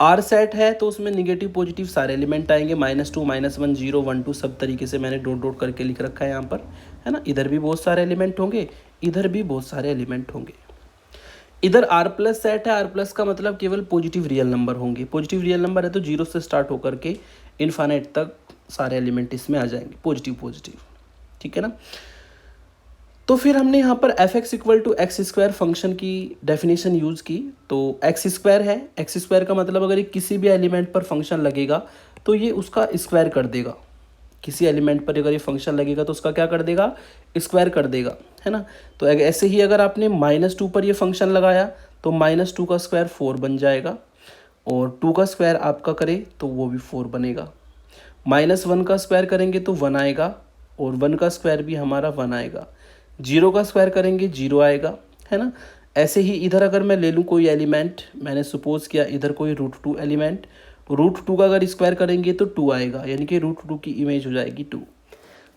आर सेट है तो उसमें निगेटिव पॉजिटिव सारे एलिमेंट आएंगे, -2 -1 0 1 2 सब तरीके से मैंने डॉट डॉट करके लिख रखा है यहाँ पर, है ना। इधर भी बहुत सारे एलिमेंट होंगे, इधर भी बहुत सारे एलिमेंट होंगे। इधर आर प्लस सेट है, आर प्लस का मतलब केवल पॉजिटिव रियल नंबर होंगे, पॉजिटिव रियल नंबर है तो 0 से स्टार्ट होकर के इन्फाइनाइट तक सारे एलिमेंट इसमें आ जाएंगे पॉजिटिव, ठीक है ना। तो फिर हमने यहाँ पर f x equal to x square function की डेफिनेशन यूज़ की। तो एक्स स्क्वायर है, एक्स स्क्वायर का मतलब अगर ये किसी भी एलिमेंट पर फंक्शन लगेगा तो ये उसका स्क्वायर कर देगा, किसी एलिमेंट पर अगर ये फंक्शन लगेगा तो उसका क्या कर देगा, स्क्वायर कर देगा, है ना। तो ऐसे ही अगर आपने -2 पर ये फंक्शन लगाया तो -2 का स्क्वायर 4 बन जाएगा, और 2 का स्क्वायर आपका करे तो वो भी 4 बनेगा। -1 का स्क्वायर करेंगे तो 1 आएगा, और 1 का स्क्वायर भी हमारा 1 आएगा। 0 का स्क्वायर करेंगे 0 आएगा, है ना। ऐसे ही इधर अगर मैं ले लूँ कोई एलिमेंट, मैंने सपोज किया इधर कोई √2 एलिमेंट, √2 का अगर स्क्वायर करेंगे तो 2 आएगा, यानी कि √2 की इमेज हो जाएगी 2।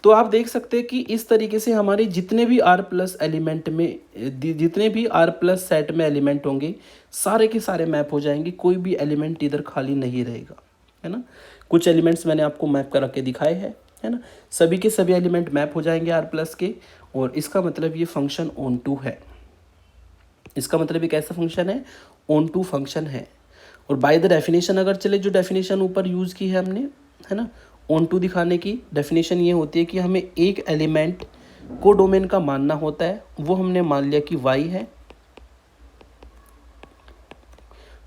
तो आप देख सकते हैं कि इस तरीके से हमारे जितने भी R प्लस एलिमेंट में, जितने भी R प्लस सेट में एलिमेंट होंगे सारे के सारे मैप हो जाएंगे, कोई भी एलिमेंट इधर खाली नहीं रहेगा, है ना। कुछ एलिमेंट्स मैंने आपको मैप करा के दिखाए हैं, है ना। सभी के सभी एलिमेंट मैप हो जाएंगे R प्लस के, और इसका मतलब ये फंक्शन ऑन टू है। इसका मतलब ये कैसा फंक्शन है, ऑन टू फंक्शन है। और बाय द डेफिनेशन अगर चले, जो डेफिनेशन ऊपर यूज़ की है हमने, है ना, ऑन टू दिखाने की डेफिनेशन ये होती है कि हमें एक एलिमेंट को डोमेन का मानना होता है, वो हमने मान लिया कि y है,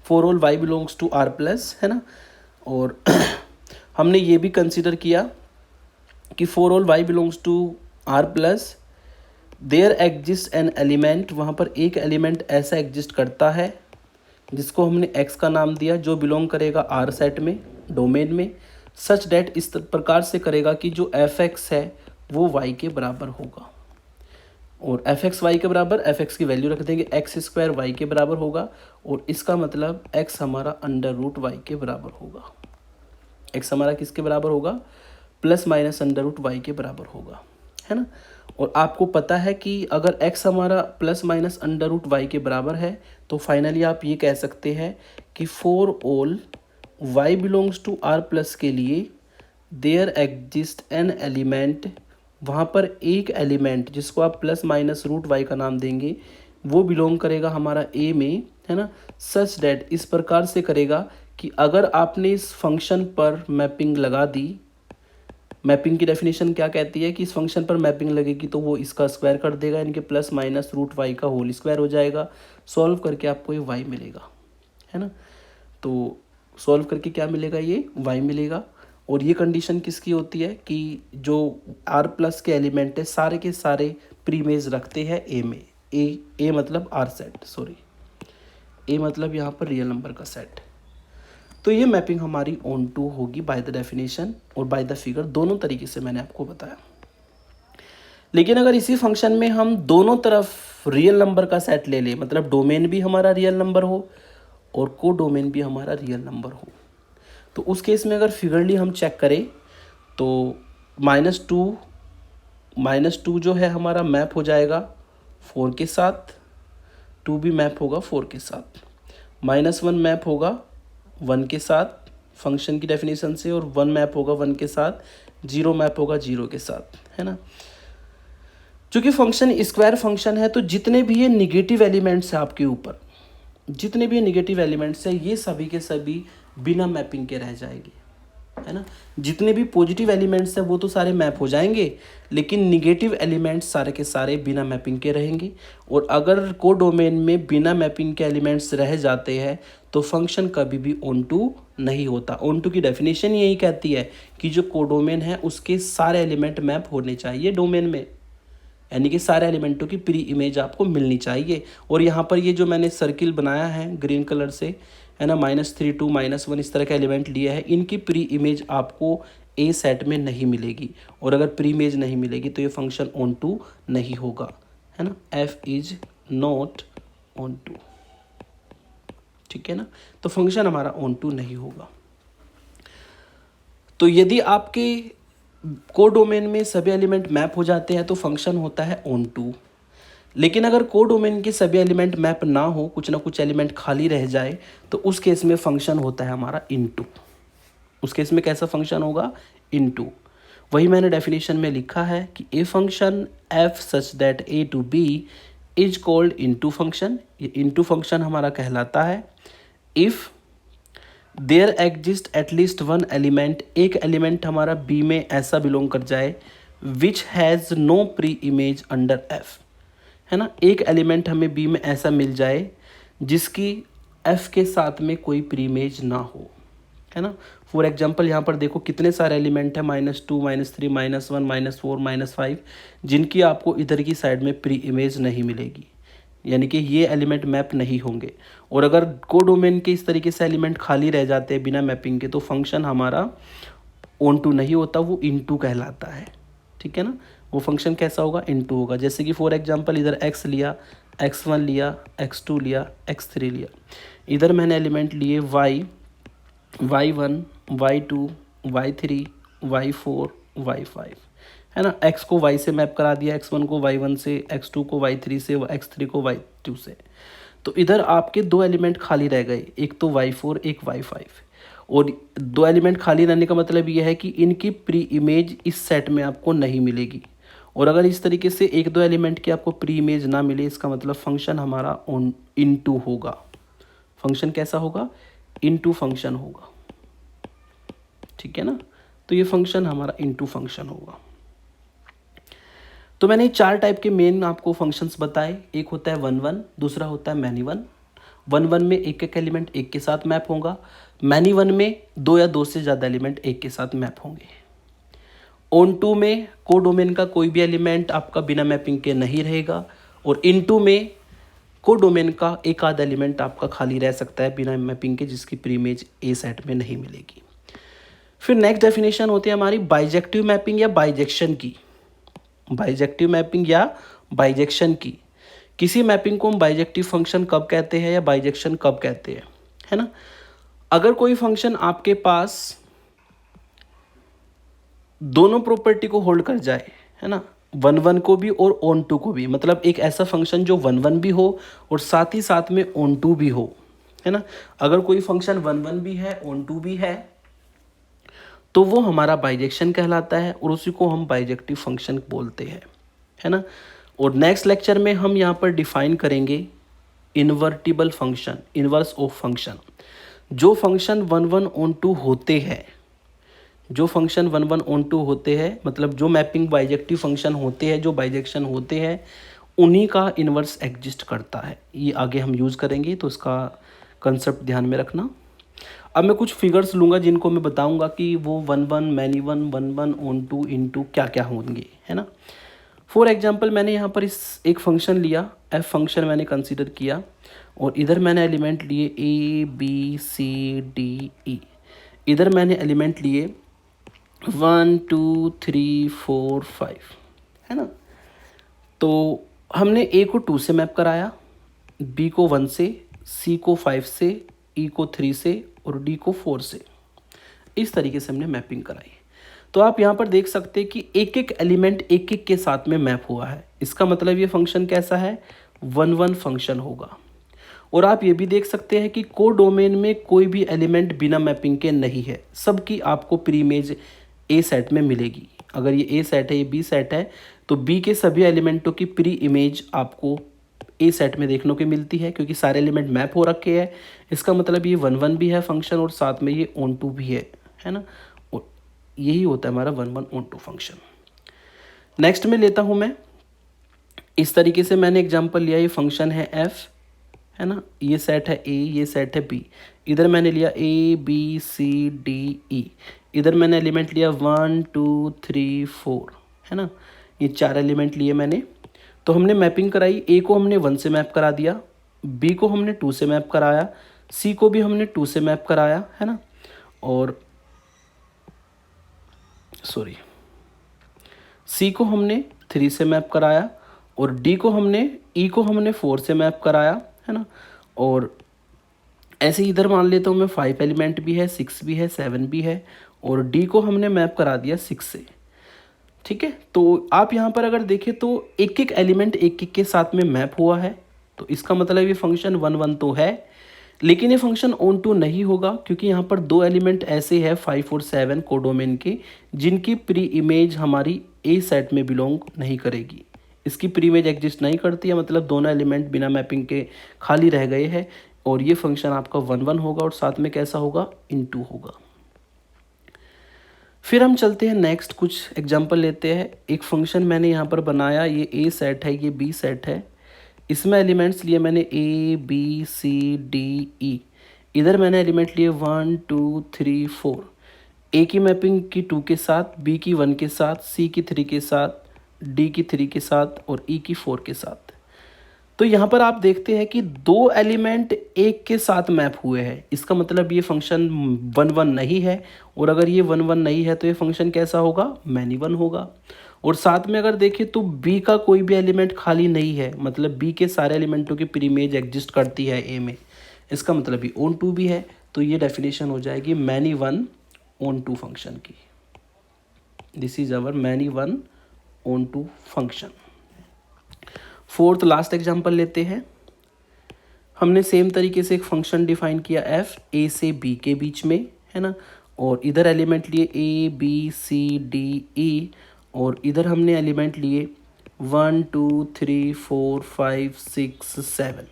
for all y belongs to R plus, है ना। और हमने ये भी कंसिडर किया कि for all y belongs to R plus there exist an element, वहाँ पर एक एलिमेंट ऐसा एग्जिस्ट करता है जिसको हमने x का नाम दिया, जो बिलोंग करेगा R सेट में, डोमेन में, सच डैट इस प्रकार से करेगा कि जो एफ एक्स है वो y के बराबर होगा, और एफ एक्स वाई के बराबर, एफ एक्स की वैल्यू रख देंगे एक्स स्क्वायर वाई के बराबर होगा, और इसका मतलब x हमारा √y के बराबर होगा। x हमारा किसके बराबर होगा, ±√y के बराबर होगा, है ना। और आपको पता है कि अगर x हमारा ±√y के बराबर है तो फाइनली आप ये कह सकते हैं कि for all y belongs to R plus के लिए देयर एग्जिस्ट एन एलिमेंट, वहाँ पर एक एलिमेंट जिसको आप ±√y का नाम देंगे, वो बिलोंग करेगा हमारा ए में, है ना, सच डैट, इस प्रकार से करेगा कि अगर आपने इस फंक्शन पर मैपिंग लगा दी, मैपिंग की डेफिनेशन क्या कहती है कि इस फंक्शन पर मैपिंग लगेगी तो वो इसका स्क्वायर कर देगा, इनके प्लस माइनस रूट वाई का होल स्क्वायर हो जाएगा, सॉल्व करके आपको ये वाई मिलेगा, है ना। तो सॉल्व करके क्या मिलेगा, ये वाई मिलेगा। और ये कंडीशन किसकी होती है कि जो आर प्लस के एलिमेंट है सारे के सारे प्रीमेज रखते हैं ए में, ए मतलब आर सेट, सॉरी ए मतलब यहाँ पर रियल नंबर का सेट। तो ये मैपिंग हमारी ऑन टू होगी बाय द डेफिनेशन और बाय द फिगर, दोनों तरीके से मैंने आपको बताया। लेकिन अगर इसी फंक्शन में हम दोनों तरफ रियल नंबर का सेट ले लें, मतलब डोमेन भी हमारा रियल नंबर हो और को डोमेन भी हमारा रियल नंबर हो, तो उस केस में अगर फिगरली हम चेक करें तो -2 जो है हमारा मैप हो जाएगा 4 के साथ, 2 भी मैप होगा 4 के साथ, -1 मैप होगा 1 के साथ फंक्शन की डेफिनेशन से, और 1 मैप होगा 1 के साथ, 0 मैप होगा 0 के साथ, है ना। चूँकि फंक्शन स्क्वायर फंक्शन है तो जितने भी ये निगेटिव एलिमेंट्स हैं आपके ऊपर, जितने भी निगेटिव एलिमेंट्स हैं ये सभी के सभी बिना मैपिंग के रह जाएंगे, है ना। जितने भी पॉजिटिव एलिमेंट्स हैं वो तो सारे मैप हो जाएंगे, लेकिन निगेटिव एलिमेंट्स सारे के सारे बिना मैपिंग के रहेंगे। और अगर को डोमेन में बिना मैपिंग के एलिमेंट्स रह जाते हैं तो फंक्शन कभी भी ऑन टू नहीं होता। ऑन टू की डेफिनेशन यही कहती है कि जो को डोमेन है उसके सारे एलिमेंट मैप होने चाहिए डोमेन में, यानी कि सारे एलिमेंटों की प्री इमेज आपको मिलनी चाहिए। और यहाँ पर ये जो मैंने सर्किल बनाया है ग्रीन कलर से, है ना, -3 2 -1 इस तरह के एलिमेंट लिए हैं, इनकी प्री इमेज आपको ए सेट में नहीं मिलेगी। और अगर प्री इमेज नहीं मिलेगी तो ये फंक्शन ऑन टू नहीं होगा, है ना। F is not onto, ठीक है ना। तो फंक्शन हमारा ऑन टू नहीं होगा। तो यदि आपके को डोमेन में सभी एलिमेंट मैप हो जाते हैं तो फंक्शन होता है ऑन टू। लेकिन अगर को डोमेन के सभी एलिमेंट मैप ना हो, कुछ ना कुछ एलिमेंट खाली रह जाए, तो उस केस में फंक्शन होता है हमारा इनटू। उस केस में कैसा फंक्शन होगा, इनटू। वही मैंने डेफिनेशन में लिखा है कि a function f such that A to B is called into function. ये इनटू फंक्शन हमारा कहलाता है if there exist at least one element, एक एलिमेंट हमारा बी में ऐसा बिलोंग कर जाए which has no pre image under f, है ना। एक एलिमेंट हमें बी में ऐसा मिल जाए जिसकी एफ के साथ में कोई प्री इमेज ना हो, है ना। फॉर एग्जांपल यहाँ पर देखो कितने सारे एलिमेंट हैं, -2 -3 -1 -4 -5, जिनकी आपको इधर की साइड में प्री इमेज नहीं मिलेगी, यानी कि ये एलिमेंट मैप नहीं होंगे। और अगर को डोमेन के इस तरीके से एलिमेंट खाली रह जाते हैं बिना मैपिंग के तो फंक्शन हमारा ऑन टू नहीं होता, वो इनटू कहलाता है, ठीक है ना। वो फंक्शन कैसा होगा, इनटू होगा। जैसे कि फॉर एग्जांपल इधर x लिया, x1 लिया, x2 लिया, x3 लिया, इधर मैंने एलिमेंट लिए y, y1 y2 y3 y4 y5, है ना। x को y से मैप करा दिया, x1 को y1 से, x2 को y3 से, x3 को y2 से। तो इधर आपके दो एलिमेंट खाली रह गए, एक तो y4 एक y5। और दो एलिमेंट खाली रहने का मतलब ये है कि इनकी प्री इमेज इस सेट में आपको नहीं मिलेगी। और अगर इस तरीके से एक दो एलिमेंट की आपको प्री इमेज ना मिले, इसका मतलब फंक्शन हमारा ऑन इनटू होगा। फंक्शन कैसा होगा, इनटू फंक्शन होगा, ठीक है ना। तो ये फंक्शन हमारा इनटू फंक्शन होगा। तो मैंने 4 टाइप के मेन आपको फंक्शंस बताए। एक होता है 1 1, दूसरा होता है मैनी वन। 1 1 में एक एक एलिमेंट एक के साथ मैप होगा, मैनी वन में 2 या 2 से ज़्यादा एलिमेंट एक के साथ मैप होंगे। ऑन टू में को डोमेन का कोई भी एलिमेंट आपका बिना मैपिंग के नहीं रहेगा, और इन टू में को डोमेन का एक आध एलिमेंट आपका खाली रह सकता है बिना मैपिंग के, जिसकी प्री इमेज ए सेट में नहीं मिलेगी। फिर नेक्स्ट डेफिनेशन होती है हमारी बाइजेक्टिव मैपिंग या बाइजेक्शन की। बाइजेक्टिव मैपिंग या बाइजेक्शन की, किसी मैपिंग को हम बाइजेक्टिव फंक्शन कब कहते हैं या बाइजेक्शन कब कहते हैं, है ना। अगर कोई फंक्शन आपके पास दोनों प्रॉपर्टी को होल्ड कर जाए, है ना, 1 1 को भी और ऑन टू को भी, मतलब एक ऐसा फंक्शन जो 1 1 भी हो और साथ ही साथ में ऑन टू भी हो, है ना। अगर कोई फंक्शन 1 1 भी है ऑन टू भी है तो वो हमारा बाइजेक्शन कहलाता है, और उसी को हम बाइजेक्टिव फंक्शन बोलते हैं, है ना। और नेक्स्ट लेक्चर में हम यहाँ पर डिफाइन करेंगे invertible function, inverse of function. जो फंक्शन 1 1 ऑन 2 होते हैं, जो फंक्शन 1 1 ऑन 2 होते हैं, मतलब जो मैपिंग बाइजेक्टिव फंक्शन होते हैं, जो बाइजेक्शन होते हैं, उन्हीं का इन्वर्स एग्जिस्ट करता है। ये आगे हम यूज़ करेंगे, तो इसका कंसेप्ट ध्यान में रखना। अब मैं कुछ फिगर्स लूँगा जिनको मैं बताऊँगा कि वो 1 1 मैनी 1 1 1 ऑन 2 इन 2 क्या क्या होंगे, है ना। फॉर एग्जाम्पल मैंने यहाँ पर इस एक फंक्शन लिया, एफ फंक्शन मैंने कंसिडर किया, और इधर मैंने एलिमेंट लिए ए बी सी डी ई। इधर मैंने एलिमेंट लिए 1 2 3 4 5, है ना। तो हमने ए को 2 से मैप कराया, बी को 1 से, सी को 5 से, ई को 3 से और डी को 4 से। इस तरीके से हमने मैपिंग कराई। तो आप यहाँ पर देख सकते हैं कि एक एक एलिमेंट एक एक के साथ में मैप हुआ है। इसका मतलब ये फंक्शन कैसा है, 1 1 फंक्शन होगा। और आप ये भी देख सकते हैं कि कोडोमेन में कोई भी एलिमेंट बिना मैपिंग के नहीं है, सबकी आपको प्री इमेज ए सेट में मिलेगी। अगर ये ए सेट है, ये बी सेट है, तो बी के सभी एलिमेंटों की प्री इमेज आपको ए सेट में देखने को मिलती है, क्योंकि सारे एलिमेंट मैप हो रखे हैं। इसका मतलब ये 1 1 भी है फंक्शन और साथ में ये ऑन 2 भी है ना। और यही होता है हमारा 1 1 ऑन 2 फंक्शन। नेक्स्ट में लेता हूँ मैं, इस तरीके से मैंने एग्जांपल लिया, ये फंक्शन है एफ, है ना, ये सेट है ए, ये सेट है बी। इधर मैंने लिया ए बी सी डी ई। इधर मैंने एलिमेंट लिया 1 2 3 4, है ना। ये 4 एलिमेंट लिए मैंने। तो हमने मैपिंग कराई, ए को हमने 1 से मैप करा दिया, बी को हमने 2 से मैप कराया, सी को भी हमने 2 से मैप कराया, है ना। और सॉरी, सी को हमने 3 से मैप कराया, और डी को हमने, ई को हमने 4 से मैप कराया, है ना। और ऐसे ही इधर मान लेता हूँ मैं 5 एलिमेंट भी है, 6 भी है, 7 भी है, और डी को हमने मैप करा दिया 6 से। ठीक है, तो आप यहाँ पर अगर देखें तो एक एक एलिमेंट एक एक के साथ में मैप हुआ है। तो इसका मतलब ये फंक्शन 1 1 तो है, लेकिन ये फंक्शन ऑन 2 नहीं होगा, क्योंकि यहाँ पर 2 एलिमेंट ऐसे हैं 5 और 7 कोडोमेन के, जिनकी प्री इमेज हमारी ए सेट में बिलोंग नहीं करेगी। इसकी प्री इमेज एग्जिस्ट नहीं करती है, मतलब दोनों एलिमेंट बिना मैपिंग के खाली रह गए हैं, और ये फंक्शन आपका 1 1 होगा और साथ में कैसा होगा, इन 2 होगा। फिर हम चलते हैं नेक्स्ट, कुछ एग्जांपल लेते हैं। एक फंक्शन मैंने यहाँ पर बनाया, ये ए सेट है, ये बी सेट है। इसमें एलिमेंट्स लिए मैंने ए बी सी डी ई। इधर मैंने एलिमेंट लिए 1 2 3 4। ए की मैपिंग की 2 के साथ, बी की 1 के साथ, सी की 3 के साथ, डी की 3 के साथ और ई की 4 के साथ। तो यहाँ पर आप देखते हैं कि 2 एलिमेंट एक के साथ मैप हुए हैं। इसका मतलब ये फंक्शन 1 1 नहीं है, और अगर ये 1 1 नहीं है तो ये फंक्शन कैसा होगा, मैनी 1 होगा। और साथ में अगर देखें तो बी का कोई भी एलिमेंट खाली नहीं है, मतलब बी के सारे एलिमेंटों की प्री इमेज एग्जिस्ट करती है ए में। इसका मतलब ये ऑन 2 भी है, तो ये डेफिनेशन हो जाएगी मैनी 1 ऑन 2 फंक्शन की। This is our many 1 on 2 function. Fourth last example लेते हैं। हमने सेम तरीके से एक फंक्शन डिफाइन किया एफ, ए से बी के बीच में, है ना। और इधर एलिमेंट लिए ए बी सी डी ई, और इधर हमने एलिमेंट लिए 1 2 3 4 5 6 7।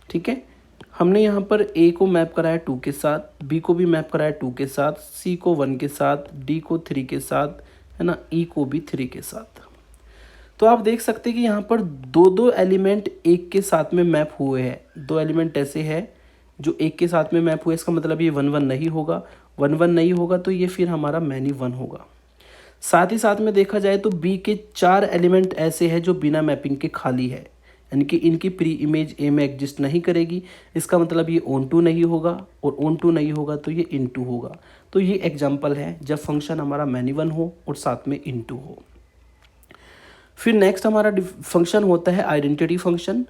ठीक है, हमने यहाँ पर ए को मैप कराया 2 के साथ, बी को भी मैप कराया 2 के साथ, सी को 1 के साथ, डी को 3 के साथ, है ना, ई को भी 3 के साथ। तो आप देख सकते हैं कि यहाँ पर 2 एलिमेंट एक के साथ में मैप हुए हैं। 2 एलिमेंट ऐसे हैं जो एक के साथ में मैप हुए, इसका मतलब ये 1 1 नहीं होगा। 1 1 नहीं होगा तो ये फिर हमारा मैनी 1 होगा। साथ ही साथ में देखा जाए तो बी के 4 एलिमेंट ऐसे हैं जो बिना मैपिंग के खाली है, यानी कि इनकी प्री इमेज ए में एग्जिस्ट नहीं करेगी। इसका मतलब ये ऑन 2 नहीं होगा, और ऑन 2 नहीं होगा तो ये इन 2 होगा। तो ये एग्जाम्पल है जब फंक्शन हमारा मैनी 1 हो और साथ में इन 2 हो। फिर नेक्स्ट हमारा फंक्शन होता है आइडेंटिटी फंक्शन।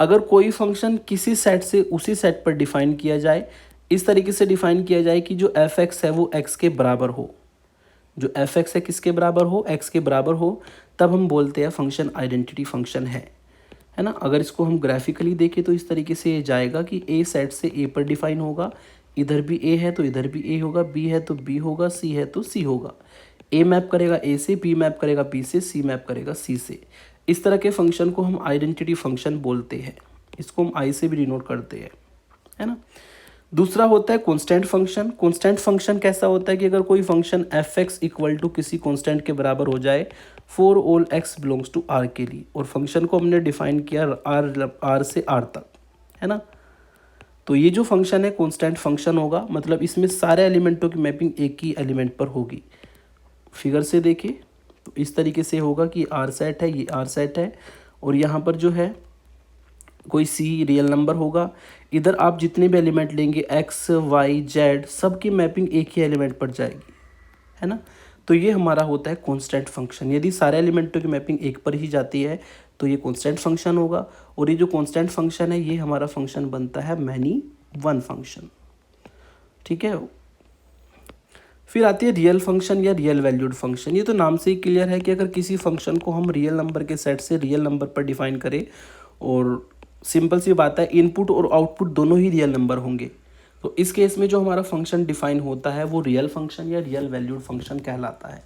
अगर कोई फंक्शन किसी सेट से उसी सेट पर डिफाइन किया जाए, इस तरीके से डिफाइन किया जाए कि जो एफ एक्स है वो एक्स के बराबर हो, जो एफ एक्स है किसके बराबर हो, एक्स के बराबर हो, तब हम बोलते हैं फंक्शन आइडेंटिटी फंक्शन है ना। अगर इसको हम ग्राफिकली देखें तो इस तरीके से ये जाएगा कि ए सेट से ए पर डिफाइन होगा, इधर भी ए है तो इधर भी ए होगा, बी है तो बी होगा, सी है तो सी होगा। ए मैप करेगा ए से, बी मैप करेगा बी से, सी मैप करेगा सी से। इस तरह के फंक्शन को हम आइडेंटिटी फंक्शन बोलते हैं, इसको हम आई से भी डिनोट करते हैं, है ना। दूसरा होता है कांस्टेंट फंक्शन। कांस्टेंट फंक्शन कैसा होता है कि अगर कोई function f x equal to किसी कांस्टेंट के बराबर हो जाए for all x belongs to R के लिए, और फंक्शन को हमने डिफाइन किया आर से आर तक, है ना। तो ये जो फंक्शन है कांस्टेंट फंक्शन होगा, मतलब इसमें सारे एलिमेंटों की मैपिंग एक ही एलिमेंट पर होगी। फिगर से देखिए तो इस तरीके से होगा कि आर सेट है, ये आर सेट है, और यहाँ पर जो है कोई सी रियल नंबर होगा। इधर आप जितने भी एलिमेंट लेंगे एक्स वाई जेड सब की मैपिंग एक ही एलिमेंट पर जाएगी, है ना। तो ये हमारा होता है कांस्टेंट फंक्शन। यदि सारे एलिमेंटों की मैपिंग एक पर ही जाती है तो ये कांस्टेंट फंक्शन होगा, और ये जो कांस्टेंट फंक्शन है ये हमारा फंक्शन बनता है मैनी वन फंक्शन, ठीक है। फिर आती है रियल फंक्शन या रियल वैल्यूड फंक्शन। ये तो नाम से ही क्लियर है कि अगर किसी फंक्शन को हम रियल नंबर के सेट से रियल नंबर पर डिफाइन करें, और सिंपल सी बात है इनपुट और आउटपुट दोनों ही रियल नंबर होंगे, तो इस केस में जो हमारा फंक्शन डिफाइन होता है वो रियल फंक्शन या रियल वैल्यूड फंक्शन कहलाता है।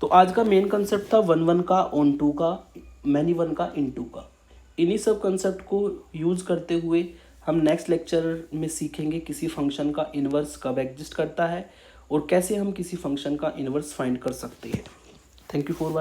तो आज का मेन कंसेप्ट था वन वन का, ऑन टू का, मैनी वन का, इन टू का। इन्हीं सब कंसेप्ट को यूज़ करते हुए हम नेक्स्ट लेक्चर में सीखेंगे किसी फंक्शन का इन्वर्स कब एग्जिस्ट करता है और कैसे हम किसी फंक्शन का इन्वर्स फाइंड कर सकते हैं। Thank you for